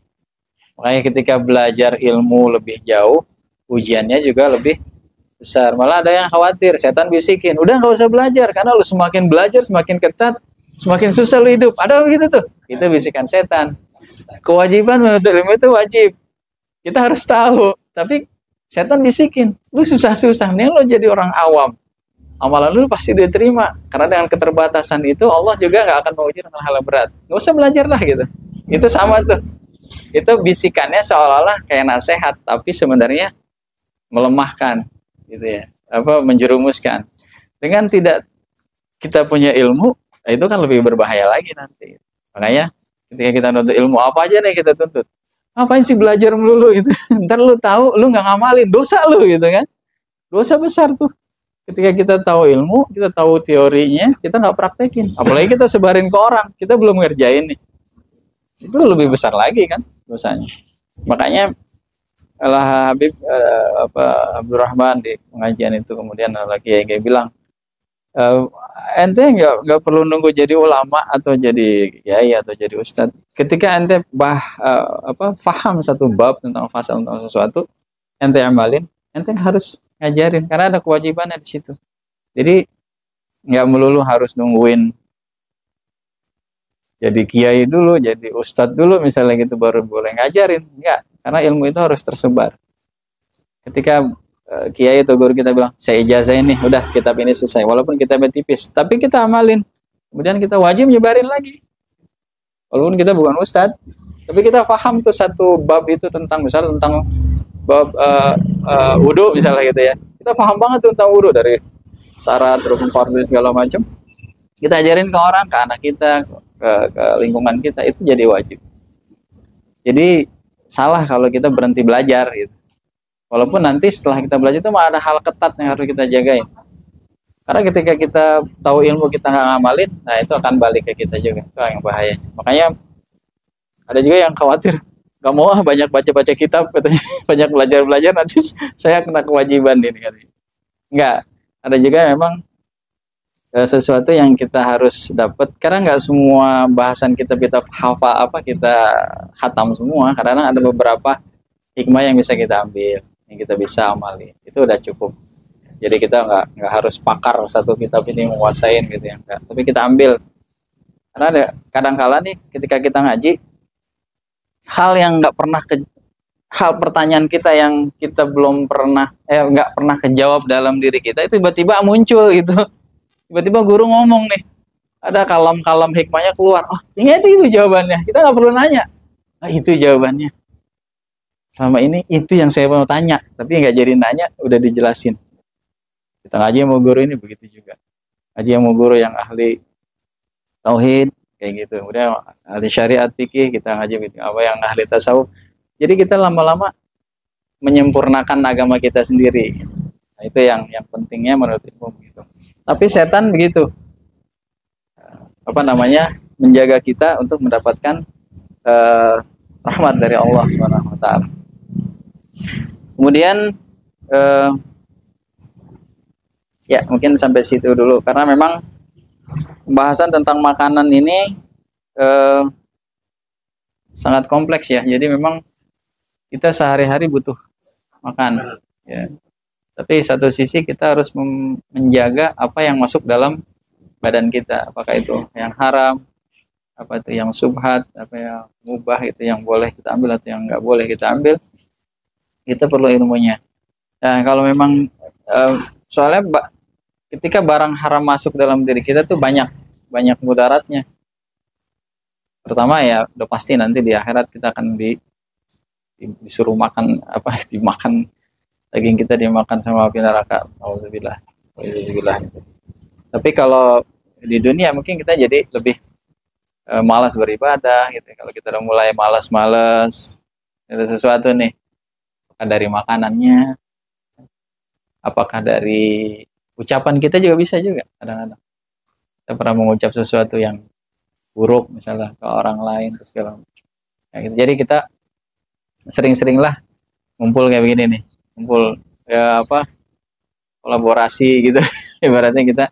Makanya ketika belajar ilmu lebih jauh, ujiannya juga lebih besar. Malah ada yang khawatir, setan bisikin, udah nggak usah belajar, karena lu semakin belajar semakin ketat, semakin susah lu hidup. Ada begitu tuh, itu bisikan setan. Kewajiban menuntut ilmu itu wajib, kita harus tahu, tapi setan bisikin, lu susah-susah nih, lu jadi orang awam, amalan lu pasti diterima, karena dengan keterbatasan itu Allah juga nggak akan menguji dengan hal berat. Nggak usah belajar lah gitu. Itu sama tuh, itu bisikannya seolah-olah kayak nasihat, tapi sebenarnya melemahkan gitu ya, menjerumuskan. Dengan tidak kita punya ilmu, itu kan lebih berbahaya lagi nanti. Makanya ketika kita nuntut ilmu, apa aja nih kita tuntut, ngapain sih belajar melulu gitu. Ntar lu tahu, lu nggak ngamalin, dosa lu gitu kan, dosa besar tuh. Ketika kita tahu ilmu, kita tahu teorinya, kita nggak praktekin, apalagi kita sebarin ke orang, kita belum ngerjain nih, itu lebih besar lagi kan dosanya. Makanya Habib Abdurrahman di pengajian itu kemudian lagi kayak bilang, ente nggak perlu nunggu jadi ulama atau jadi kiai atau jadi ustadz. Ketika ente paham satu bab tentang fasal tentang sesuatu, ente amalin, ente harus ngajarin karena ada kewajibannya di situ. Jadi nggak melulu harus nungguin jadi kiai dulu, jadi ustadz dulu misalnya gitu baru boleh ngajarin. Enggak, karena ilmu itu harus tersebar. Ketika kiai atau guru kita bilang, saya ijazah ini, udah kitab ini selesai, walaupun kitabnya tipis, tapi kita amalin, kemudian kita wajib nyebarin lagi, walaupun kita bukan ustadz, tapi kita paham tuh satu bab itu tentang, misalnya tentang bab wudu misalnya gitu ya, kita paham banget tuh tentang wudu, dari syarat, rukun, fardhu segala macam, kita ajarin ke orang, ke anak kita, ke lingkungan kita, itu jadi wajib. Jadi salah kalau kita berhenti belajar gitu. Walaupun nanti setelah kita belajar itu ada hal ketat yang harus kita jagain. Karena ketika kita tahu ilmu kita nggak ngamalin, nah itu akan balik ke kita juga. Itu yang bahaya. Makanya ada juga yang khawatir, nggak mau banyak baca-baca kitab, katanya banyak belajar-belajar nanti saya kena kewajiban ini katanya. Enggak. Ada juga memang sesuatu yang kita harus dapat, karena nggak semua bahasan kita hafal kita khatam semua. Karena ada beberapa hikmah yang bisa kita ambil, yang kita bisa amali, itu udah cukup. Jadi kita nggak harus pakar satu kitab ini menguasain gitu ya, enggak. Tapi kita ambil, karena ada kadang-kala nih ketika kita ngaji, hal yang nggak pernah hal pertanyaan kita yang kita belum pernah nggak pernah kejawab dalam diri kita, itu tiba-tiba muncul gitu. Tiba-tiba guru ngomong nih, ada kalam-kalam hikmahnya keluar, oh ini itu jawabannya, kita nggak perlu nanya, nah, itu jawabannya. Selama ini itu yang saya mau tanya, tapi nggak jadi nanya, udah dijelasin. Kita ngaji sama guru ini begitu juga. Ngaji sama guru yang ahli tauhid kayak gitu. Kemudian ahli syariat fikih, kita ngaji gitu. Apa yang ahli tasawuf. Jadi kita lama-lama menyempurnakan agama kita sendiri. Nah, itu yang pentingnya menurut ilmu begitu. Tapi setan begitu. Menjaga kita untuk mendapatkan rahmat dari Allah Subhanahu wa taala. Kemudian ya mungkin sampai situ dulu, karena memang pembahasan tentang makanan ini sangat kompleks ya. Jadi memang kita sehari-hari butuh makan ya. Tapi satu sisi kita harus menjaga apa yang masuk dalam badan kita, apakah itu yang haram, apa itu yang subhat, apa yang mubah, itu yang boleh kita ambil atau yang nggak boleh kita ambil. Kita perlu ilmunya. Nah, kalau memang soalnya ketika barang haram masuk dalam diri kita tuh banyak mudaratnya. Pertama ya udah pasti nanti di akhirat kita akan disuruh makan dimakan daging kita, dimakan sama api neraka. Alhamdulillah. Tapi kalau di dunia mungkin kita jadi lebih malas beribadah gitu. Kalau kita udah mulai malas ada sesuatu nih, apakah dari makanannya, apakah dari ucapan kita juga bisa juga kadang-kadang. Kita pernah mengucap sesuatu yang buruk misalnya ke orang lain terus segala macam. Ya, gitu. Jadi kita sering-seringlah ngumpul kayak begini nih, ngumpul ya kolaborasi gitu. Ibaratnya kita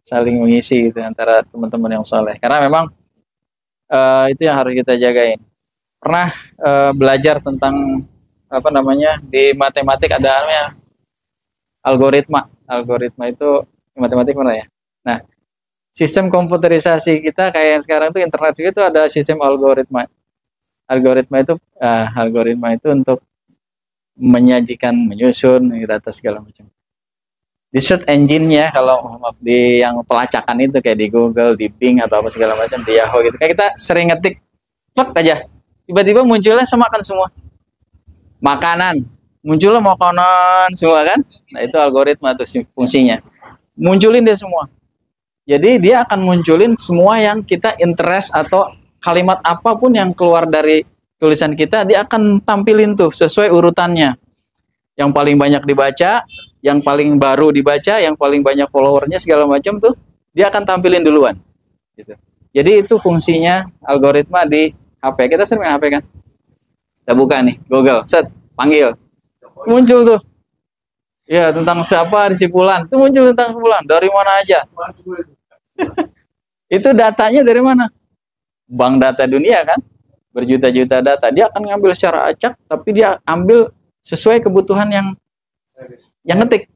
saling mengisi gitu antara teman-teman yang soleh. Karena memang itu yang harus kita jagain. Pernah belajar tentang di matematik ada namanya algoritma. Algoritma itu matematik mana ya? Nah, sistem komputerisasi kita kayak yang sekarang tuh internet itu ada sistem algoritma. Algoritma itu untuk menyajikan, menyusun data segala macam. Di search engine-nya, kalau di yang pelacakan itu kayak di Google, di Bing atau apa segala macam, di Yahoo gitu. Kayak kita sering ngetik, plek aja. Tiba-tiba munculnya semakan semua. Makanan, munculnya makanan semua kan? Nah, itu algoritma tuh fungsinya. Munculin dia semua. Jadi dia akan munculin semua yang kita interest, atau kalimat apapun yang keluar dari tulisan kita, dia akan tampilin tuh sesuai urutannya. Yang paling banyak dibaca, yang paling baru dibaca, yang paling banyak followernya segala macam tuh dia akan tampilin duluan. Gitu. Jadi itu fungsinya algoritma di HP. Kita sering main HP kan? Kita buka nih Google, set, panggil, muncul tuh. Ya tentang siapa di Sipulan, itu muncul tentang Sipulan. Dari mana aja? Itu datanya dari mana? Bank data dunia kan? Berjuta-juta data. Dia akan ngambil secara acak, tapi dia ambil sesuai kebutuhan yang ngetik.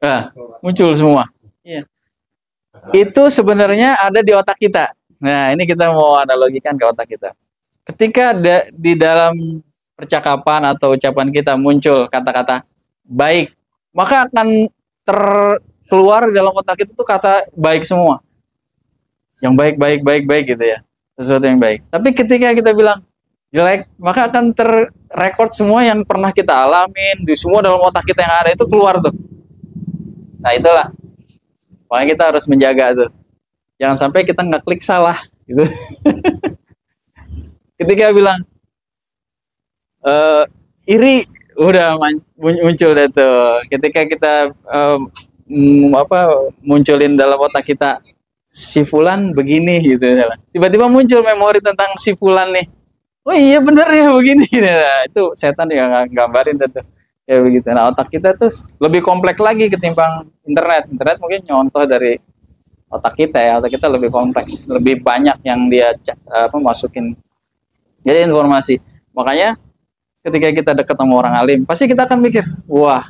Nah, muncul semua. Iya. Itu sebenarnya ada di otak kita. Nah, ini kita mau analogikan ke otak kita. Ketika di dalam percakapan atau ucapan kita muncul kata-kata baik, maka akan terkeluar dalam otak itu tuh kata baik semua. Yang baik gitu ya. Sesuatu yang baik. Tapi ketika kita bilang jelek, maka akan terrekord semua yang pernah kita alamin, di semua dalam otak kita yang ada itu keluar tuh. Nah, itulah. Makanya kita harus menjaga tuh. Jangan sampai kita ngeklik salah gitu. Ketika bilang iri udah muncul deh tuh. Ketika kita munculin dalam otak kita si fulan begini gitu. Tiba-tiba muncul memori tentang si fulan nih. Oh iya bener ya begini. Nah, itu setan yang gambarin tuh. Ya begitu. Nah, otak kita tuh lebih kompleks lagi ketimbang internet. Internet mungkin nyontoh dari otak kita ya. Otak kita lebih kompleks, lebih banyak yang dia masukin. Jadi informasi. Makanya ketika kita dekat sama orang alim, pasti kita akan mikir, wah,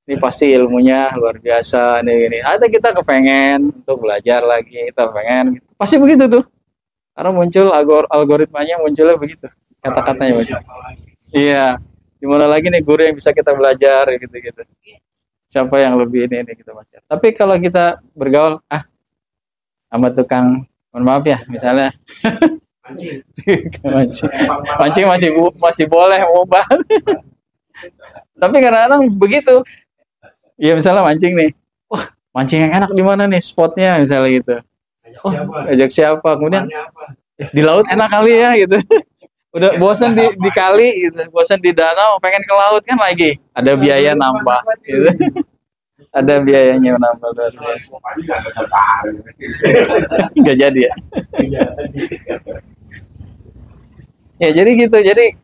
ini pasti ilmunya luar biasa nih ini. Ada kita kepengen untuk belajar lagi, kita pengen. Gitu. Pasti begitu tuh. Karena muncul algoritmanya munculnya begitu. Kata-katanya begitu. Iya. Dimana lagi nih guru yang bisa kita belajar gitu-gitu. Siapa yang lebih ini kita baca. Tapi kalau kita bergaul sama tukang, mohon maaf ya, misalnya mancing masih boleh ubah. Tapi kadang-kadang begitu. Ya misalnya mancing nih. Wah, mancing yang enak di mana nih spotnya misalnya gitu. Ajak siapa? Kemudian di laut enak kali ya gitu. Udah bosan di kali gitu, bosan di danau, pengen ke laut kan lagi. Ada biaya nambah gitu. Ada biayanya nambah dari nggak jadi ya. Ya jadi gitu. Jadi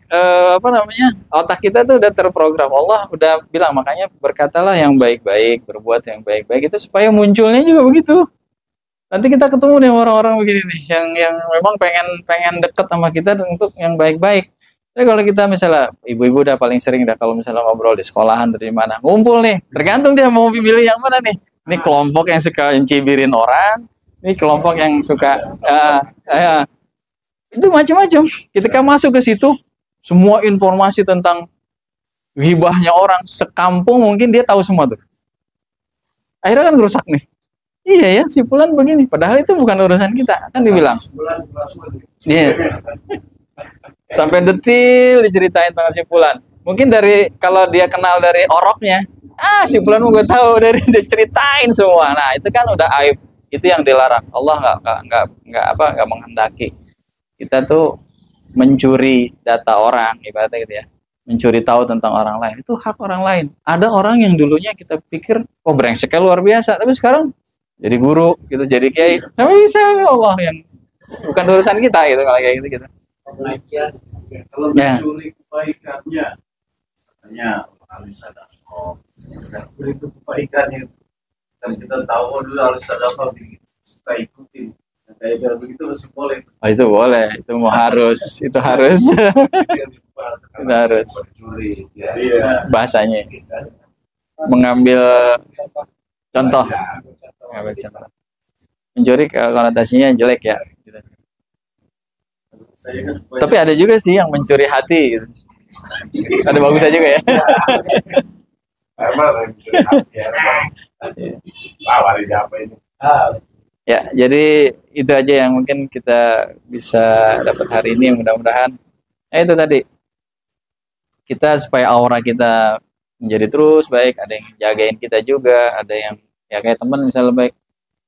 otak kita tuh udah terprogram. Allah udah bilang, makanya berkatalah yang baik-baik, berbuat yang baik-baik itu supaya munculnya juga begitu. Nanti kita ketemu nih orang-orang begini nih yang memang pengen deket sama kita untuk yang baik-baik. Jadi kalau kita misalnya ibu-ibu udah paling sering dah kalau misalnya ngobrol di sekolahan dari mana, ngumpul nih, tergantung dia mau pilih yang mana nih. Ini kelompok yang suka cibirin orang, ini kelompok yang suka itu macam-macam. Ketika masuk ke situ, semua informasi tentang ghibahnya orang sekampung mungkin dia tahu semua tuh. Akhirnya kan rusak nih. Iya ya, si fulan begini. Padahal itu bukan urusan kita, kan dibilang. Iya. Sampai detil diceritain tentang si fulan. Mungkin dari kalau dia kenal dari oroknya, si fulan gue tahu dari diceritain semua. Nah, itu kan udah aib. Itu yang dilarang. Allah nggak menghendaki. Kita tuh mencuri data orang, ibaratnya gitu ya. Mencuri tahu tentang orang lain. Itu hak orang lain. Ada orang yang dulunya kita pikir, brengseknya luar biasa. Tapi sekarang jadi guru gitu, jadi kiai, sama bisa Allah yang bukan urusan kita gitu kalau kayak gitu. Pengajian kalau mencuri kebaikannya, katanya alis sadaqah, mencuri kebaikannya, dan kita tahu dulu alis sadaqah kita ikutin, kayak begitu masih boleh. Oh itu boleh, itu mau harus, itu harus, itu harus. Bahasanya mengambil contoh. Mencuri konotasinya jelek ya. Tapi ada juga sih yang mencuri hati gitu. Ada bagusnya juga ya. Ya, jadi itu aja yang mungkin kita bisa dapat hari ini, mudah-mudahan. Itu tadi. Kita supaya aura kita menjadi terus baik, ada yang jagain kita juga, ada yang ya kayak teman misalnya baik.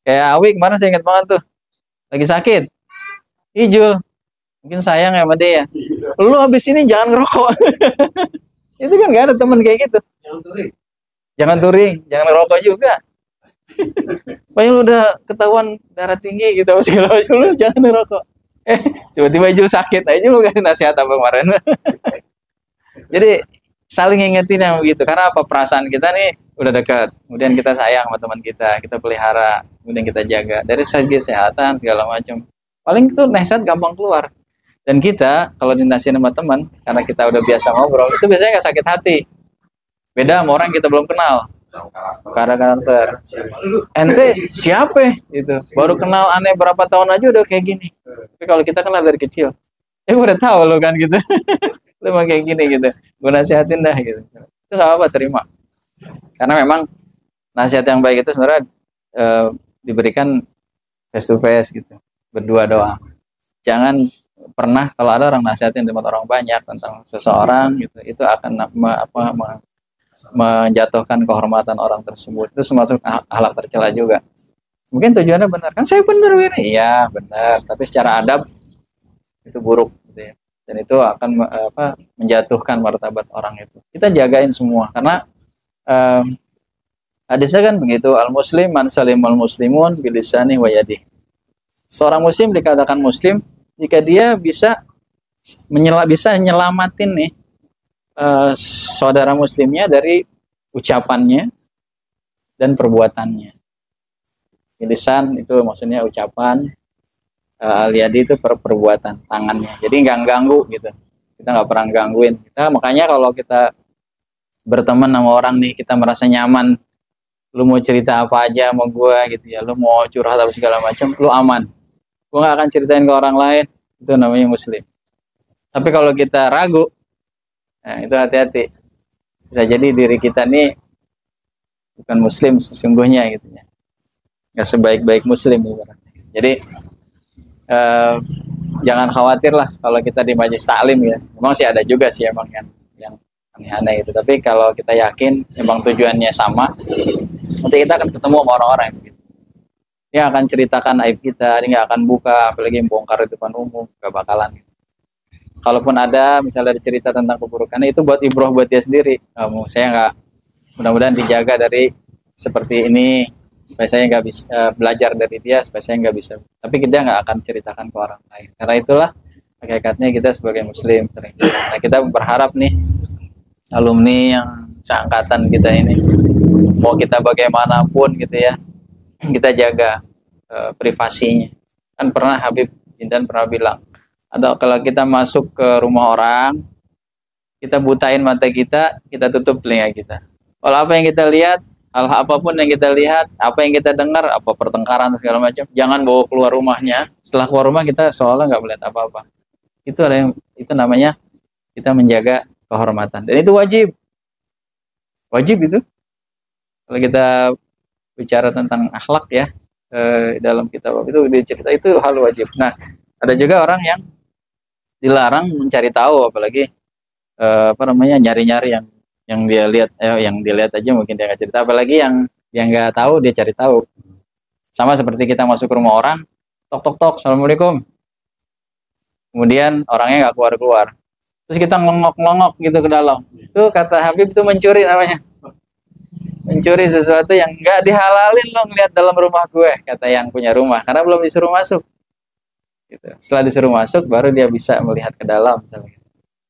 Kayak Awi kemarin saya ingat banget tuh. Lagi sakit. Ijul. Mungkin sayang ya sama dia. Lu habis ini jangan ngerokok. Itu kan gak ada teman kayak gitu. Jangan touring, jangan ngerokok juga. Pokoknya lu udah ketahuan darah tinggi gitu segala macam, lu jangan ngerokok. Tiba-tiba Ijul sakit aja lu kasih nasihat apa kemarin. Jadi saling ingetin yang begitu. Karena apa? Perasaan kita nih udah dekat, kemudian kita sayang sama teman kita pelihara, kemudian kita jaga dari segi kesehatan segala macam. Paling itu nasihat gampang keluar. Dan kita kalau dinasihatin sama teman, karena kita udah biasa ngobrol, itu biasanya nggak sakit hati. Beda sama orang yang kita belum kenal. Karakter. Ente siapa? Gitu. Baru kenal aneh berapa tahun aja udah kayak gini. Tapi kalau kita kenal dari kecil, udah tahu lo kan gitu. Lu emang kayak gini gitu. Gue nasihatin dah gitu. Itu nggak apa-apa, terima. Karena memang nasihat yang baik itu sebenarnya diberikan face to face gitu, berdua doang. Jangan pernah kalau ada orang nasihatin di tempat orang banyak tentang seseorang gitu, itu akan menjatuhkan kehormatan orang tersebut. Itu termasuk akhlak tercela juga. Mungkin tujuannya benar kan, saya benar ini, iya benar, tapi secara adab itu buruk gitu ya. dan itu akan menjatuhkan martabat orang itu. Kita jagain semua karena hadisnya kan begitu, al muslim man salimal muslimun bilisani wa yadihi. Seorang muslim dikatakan muslim jika dia bisa nyelamatin nih saudara muslimnya dari ucapannya dan perbuatannya. Lisan itu maksudnya ucapan, al-yadi itu perbuatan tangannya. Jadi nggak ganggu gitu. Kita nggak pernah gangguin. Makanya kalau kita berteman sama orang nih, kita merasa nyaman. Lu mau cerita apa aja sama gue gitu ya. Lu mau curhat apa segala macam, lu aman. Gue nggak akan ceritain ke orang lain. Itu namanya muslim. Tapi kalau kita ragu, nah itu hati-hati. Bisa jadi diri kita nih bukan muslim sesungguhnya gitu ya. Nggak sebaik-baik muslim ibaratnya. Jadi jangan khawatir lah kalau kita di majelis taklim ya. Memang sih ada juga sih emang yang aneh-aneh itu. Tapi kalau kita yakin emang tujuannya sama, nanti kita akan ketemu sama orang-orang gitu. Dia akan ceritakan aib kita, dia nggak akan buka, apalagi bongkar di depan umum, nggak bakalan gitu. Kalaupun ada misalnya ada cerita tentang keburukannya, itu buat ibroh buat dia sendiri. Saya nggak, mudah-mudahan dijaga dari seperti ini supaya saya nggak bisa belajar dari dia, supaya saya nggak bisa. Tapi kita nggak akan ceritakan ke orang lain. Karena itulah hakikatnya kita sebagai muslim. Nah, kita berharap nih alumni yang seangkatan kita ini, mau kita bagaimanapun gitu ya, kita jaga privasinya. Kan pernah Habib Jindan pernah bilang, ada kalau kita masuk ke rumah orang, kita butain mata kita tutup telinga kita. Kalau apa yang kita lihat, hal apapun yang kita lihat, apa yang kita dengar, apa pertengkaran segala macam, jangan bawa keluar rumahnya. Setelah keluar rumah kita seolah nggak melihat apa-apa. Itu namanya kita menjaga kehormatan. Dan itu wajib itu. Kalau kita bicara tentang akhlak ya, dalam kitab itu dicerita itu hal wajib. Nah, ada juga orang yang dilarang mencari tahu, apalagi nyari-nyari yang dia lihat, yang dilihat aja mungkin dia nggak cerita, apalagi yang nggak tahu dia cari tahu. Sama seperti kita masuk ke rumah orang, tok, assalamualaikum, kemudian orangnya nggak keluar, terus kita ngelongok gitu ke dalam. Itu kata Habib itu mencuri namanya, mencuri sesuatu yang nggak dihalalin lo ngeliat dalam rumah gue, kata yang punya rumah, karena belum disuruh masuk. Gitu. Setelah disuruh masuk baru dia bisa melihat ke dalam misalnya.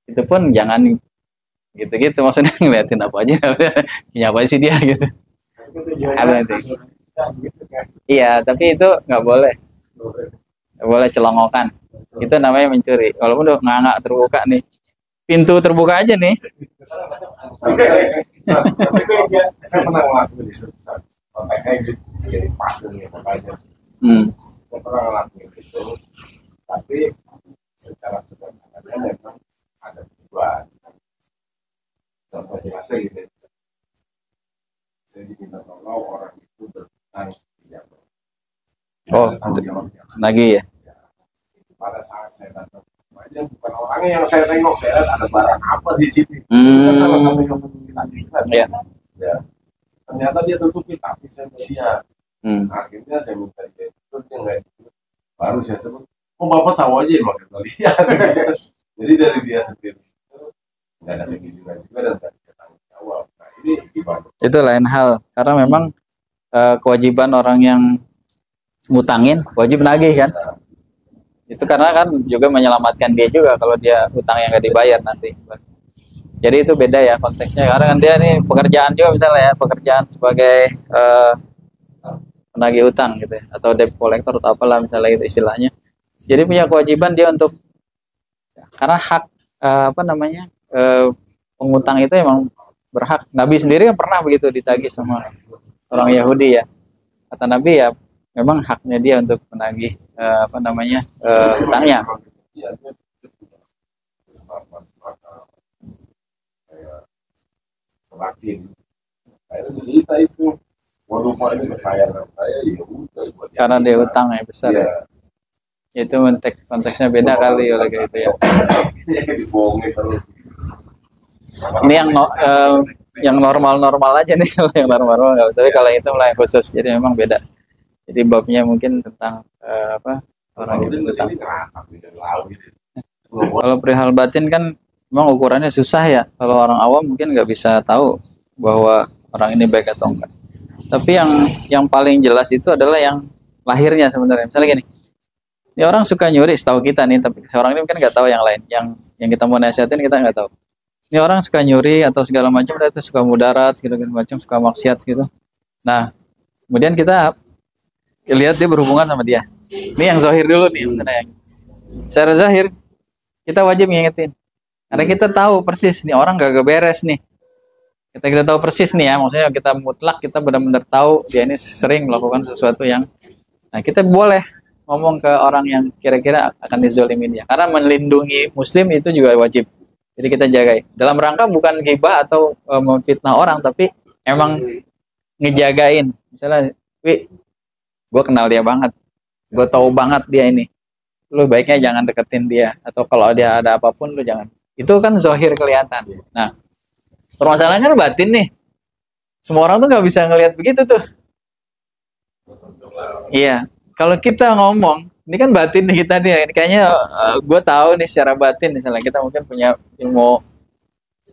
Itu pun jangan gitu-gitu, maksudnya ngeliatin apa aja punya apa sih dia gitu. Iya, tapi itu nggak boleh celongokan, itu namanya mencuri. Walaupun udah nganga terbuka nih, pintu terbuka aja nih. Saya pernah ngelakuin itu, konteks saya jadi pas nih makanya. Saya pernah ngelakuin itu, tapi secara sederhana memang ada tujuan. Contoh jelasnya gini, saya diminta tolong orang itu berhutang tidak. Nagih ya. Pada saat saya datang, bukan orangnya yang saya tengok, saya lihat ada barang apa di sini. Kan salah satu yang sering kita lihat. Ya. Ternyata dia tutupin, tapi saya melihat. Akhirnya saya minta dia tutup, dia nggak itu. Baru saya sebut, bapak tahu aja ya makanya lihat. Jadi dari dia sendiri itu nggak ada kejujuran juga dan nggak ada tanggung jawab. Nah ini gimana? Itu lain hal, karena memang kewajiban orang yang ngutangin wajib nagih kan. Itu karena kan juga menyelamatkan dia juga kalau dia utang yang nggak dibayar nanti. Jadi itu beda ya konteksnya, karena kan dia nih pekerjaan juga misalnya ya, pekerjaan sebagai penagih utang gitu ya, atau debt collector atau apalah misalnya itu istilahnya. Jadi punya kewajiban dia untuk, karena hak pengutang itu emang berhak. Nabi sendiri kan pernah begitu ditagih sama orang Yahudi ya. Kata Nabi ya memang haknya dia untuk menagih utangnya. Semakin akhirnya disita itu, rumah ini kesayangan saya ya udah karena dia utang ya besar ya. Itu konteksnya beda kali oleh gitu ya. Ini yang normal-normal aja nih, kalau yang normal nggak. Tapi kalau itu mulai khusus, jadi memang beda. Jadi babnya mungkin tentang orang itu utang. Kalau perihal batin kan memang ukurannya susah ya. Kalau orang awam mungkin nggak bisa tahu bahwa orang ini baik atau enggak. Tapi yang paling jelas itu adalah yang lahirnya sebenarnya. Misalnya gini, ini orang suka nyuri, setahu kita nih, tapi seorang ini kan nggak tahu yang lain. Yang kita mau nasihatin kita nggak tahu. Ini orang suka nyuri atau segala macam, dia itu suka mudarat, segala macam, suka maksiat gitu. Nah, kemudian kita lihat dia berhubungan sama dia. Ini yang zahir dulu nih, misalnya. Secara zahir, kita wajib ngingetin. Karena kita tahu persis, nih orang gak beres nih. Kita tahu persis nih ya, maksudnya kita mutlak, kita benar-benar tahu dia ini sering melakukan sesuatu yang, nah kita boleh ngomong ke orang yang kira-kira akan dizolimin dia. Karena melindungi muslim itu juga wajib. Jadi kita jagai. Dalam rangka bukan ghibah atau memfitnah orang, tapi emang ngejagain. Misalnya, gue kenal dia banget, gue tahu banget dia ini. Lu baiknya jangan deketin dia. Atau kalau dia ada apapun, lu jangan. Itu kan zahir kelihatan. Nah, permasalahannya kan batin nih. Semua orang tuh nggak bisa ngelihat begitu tuh. Iya. Kalau kita ngomong, ini kan batin nih kita nih. Kayaknya gue tahu nih secara batin. Misalnya kita mungkin punya ilmu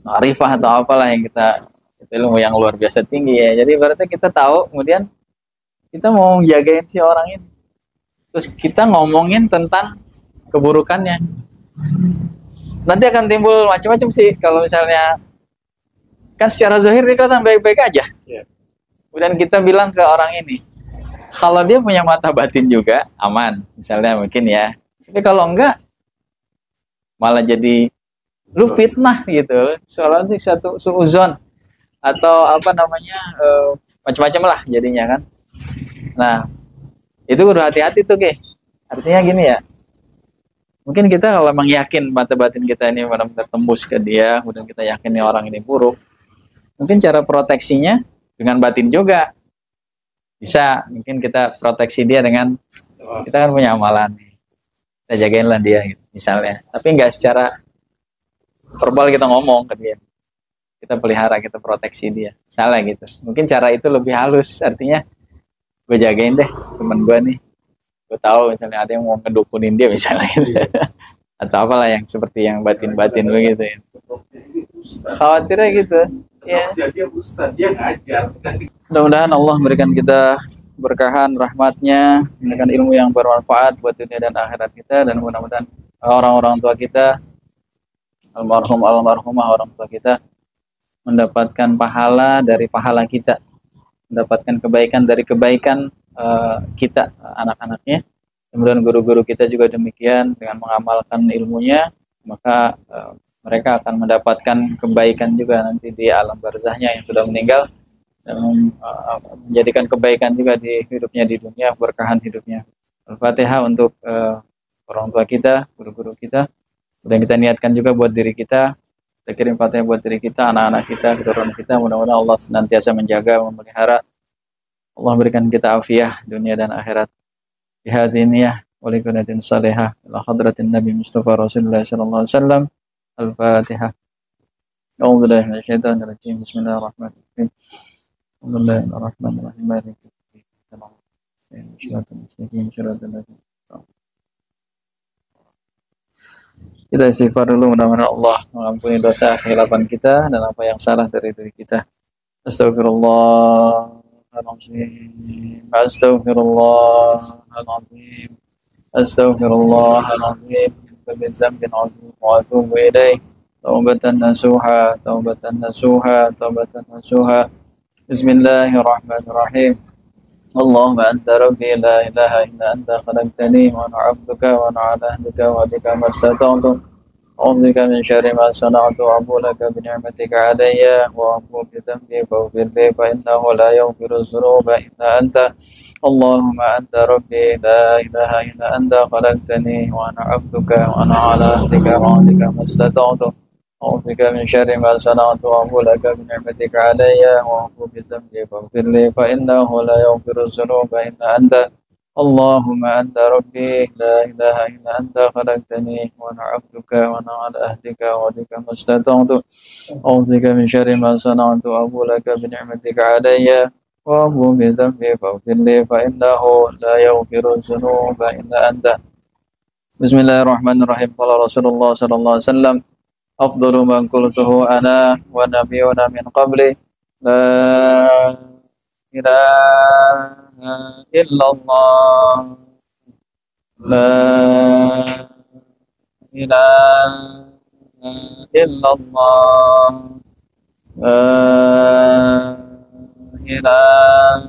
arifah atau apalah yang kita ilmu yang luar biasa tinggi ya. Jadi berarti kita tahu, kemudian kita mau jagain si orang ini. Terus kita ngomongin tentang keburukannya. Nanti akan timbul macam-macam sih. Kalau misalnya kan secara zahir dia kelihatan baik-baik aja. Kemudian kita bilang ke orang ini, kalau dia punya mata batin juga aman, misalnya mungkin ya. Tapi kalau enggak, malah jadi lu fitnah gitu. Soalnya itu satu suuzon atau apa namanya macam-macam lah jadinya kan. Nah, itu udah hati-hati tuh, Ge. Artinya gini ya, mungkin kita kalau memang yakin mata batin kita ini benar-benar tembus ke dia, kemudian kita yakin nih orang ini buruk, mungkin cara proteksinya dengan batin juga. Bisa, mungkin kita proteksi dia dengan, kita kan punya amalan nih, kita jagain lah dia gitu, misalnya. Tapi nggak secara verbal kita ngomong ke dia, kita pelihara, kita proteksi dia, misalnya gitu. Mungkin cara itu lebih halus, artinya gue jagain deh temen gue nih, gue tahu misalnya ada yang mau ngedukunin dia misalnya gitu. Atau apalah yang seperti yang batin-batin begitu ya. Khawatirnya gitu ya. Dia ustaz, dia ngajar. Mudah-mudahan Allah memberikan kita berkahan rahmatnya, memberikan ilmu yang bermanfaat buat dunia dan akhirat kita, dan mudah-mudahan orang-orang tua kita, almarhum almarhumah orang tua kita, mendapatkan pahala dari pahala kita, mendapatkan kebaikan dari kebaikan kita, anak-anaknya. Kemudian guru-guru kita juga demikian, dengan mengamalkan ilmunya, maka mereka akan mendapatkan kebaikan juga nanti di alam barzahnya yang sudah meninggal, dan menjadikan kebaikan juga di hidupnya di dunia, berkahan hidupnya. Al-Fatihah untuk orang tua kita, guru-guru kita, dan kita niatkan juga buat diri kita. Kita kirim Fatihah buat diri kita, anak-anak kita, keturunan kita. Mudah-mudahan Allah senantiasa menjaga, memelihara. Allah berikan kita afiah dunia dan akhirat. Bihadiniyah walikunatin salihah ila hadratin Nabi Mustafa Rasulullah sallallahu alaihi wasallam. Al-Fatihah. A'udzubillahi minasyaitonir rajim. Bismillahirrahmanirrahim. Bismillahirrahmanirrahim. Kita istighfar dulu, mudah-mudahan Allah mengampuni dosa kehilapan kita dan apa yang salah dari diri kita. Astaghfirullahaladzim. Astaghfirullahaladzim. Astaghfirullahaladzim. Min dzambin azim wa atubu ilaih. Taubatan nasuha, taubatan nasuha, taubatan nasuha. Bismillahirrahmanirrahim. Allahumma anta rabbi la ilaha illa anta khalaqtani wa ana 'abduka wa ana 'ala ahdika wa bika mastata'tu. A'udzu bika min syarri ma sana'tu wa a'udzu laka bi ni'matika 'alayya wa a'udzu bi dhanbi faghfir li fa innahu la yaghfiru dzunuba illa anta. Allahumma anta rabbi la ilaha illa anta khalaqtani wa ana 'abduka wa ana 'ala ahdika wa bika mastata'tu. أعوذ بك من شر ما صنعت وأبو لك بنعمتك علي وأبو بذنبي فاغفر لي فإنه لا يغفر الذنوب إلا أنت. اللهم أنت ربي لا إله إلا أنت خلقتني وأنا عبدك وأنا على عهدك ووعدك ما استطعت. أعوذ بك من شر ما صنعت وأبو لك بنعمتك علي وأبو بذنبي فاغفر لي فإنه لا يغفر الذنوب إلا أنت. Bismillahirrahmanirrahim. Qala Rasulullah sallallahu alaihi wasallam, afdalu man qultuhu ana wa nabiyyuna min qabli, la ilaha illallah, la ilaha illallah, la ilaha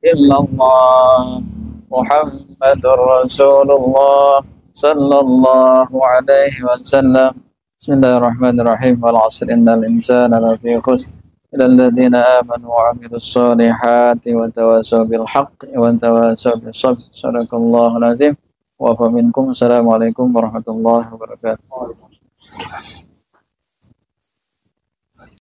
illallah, Muhammadur Rasulullah sallallahu alaihi wasallam. Bismillahirrahmanirrahim. Wal 'asri innal insana lafi khusr illa alladziina aamanu wa 'amilus solihati wa tawassaw bil haqqi wa tawassaw bis sabr. Shadaqallahul 'azim. Wa fa minkum. Assalamualaikum warahmatullahi wabarakatuh.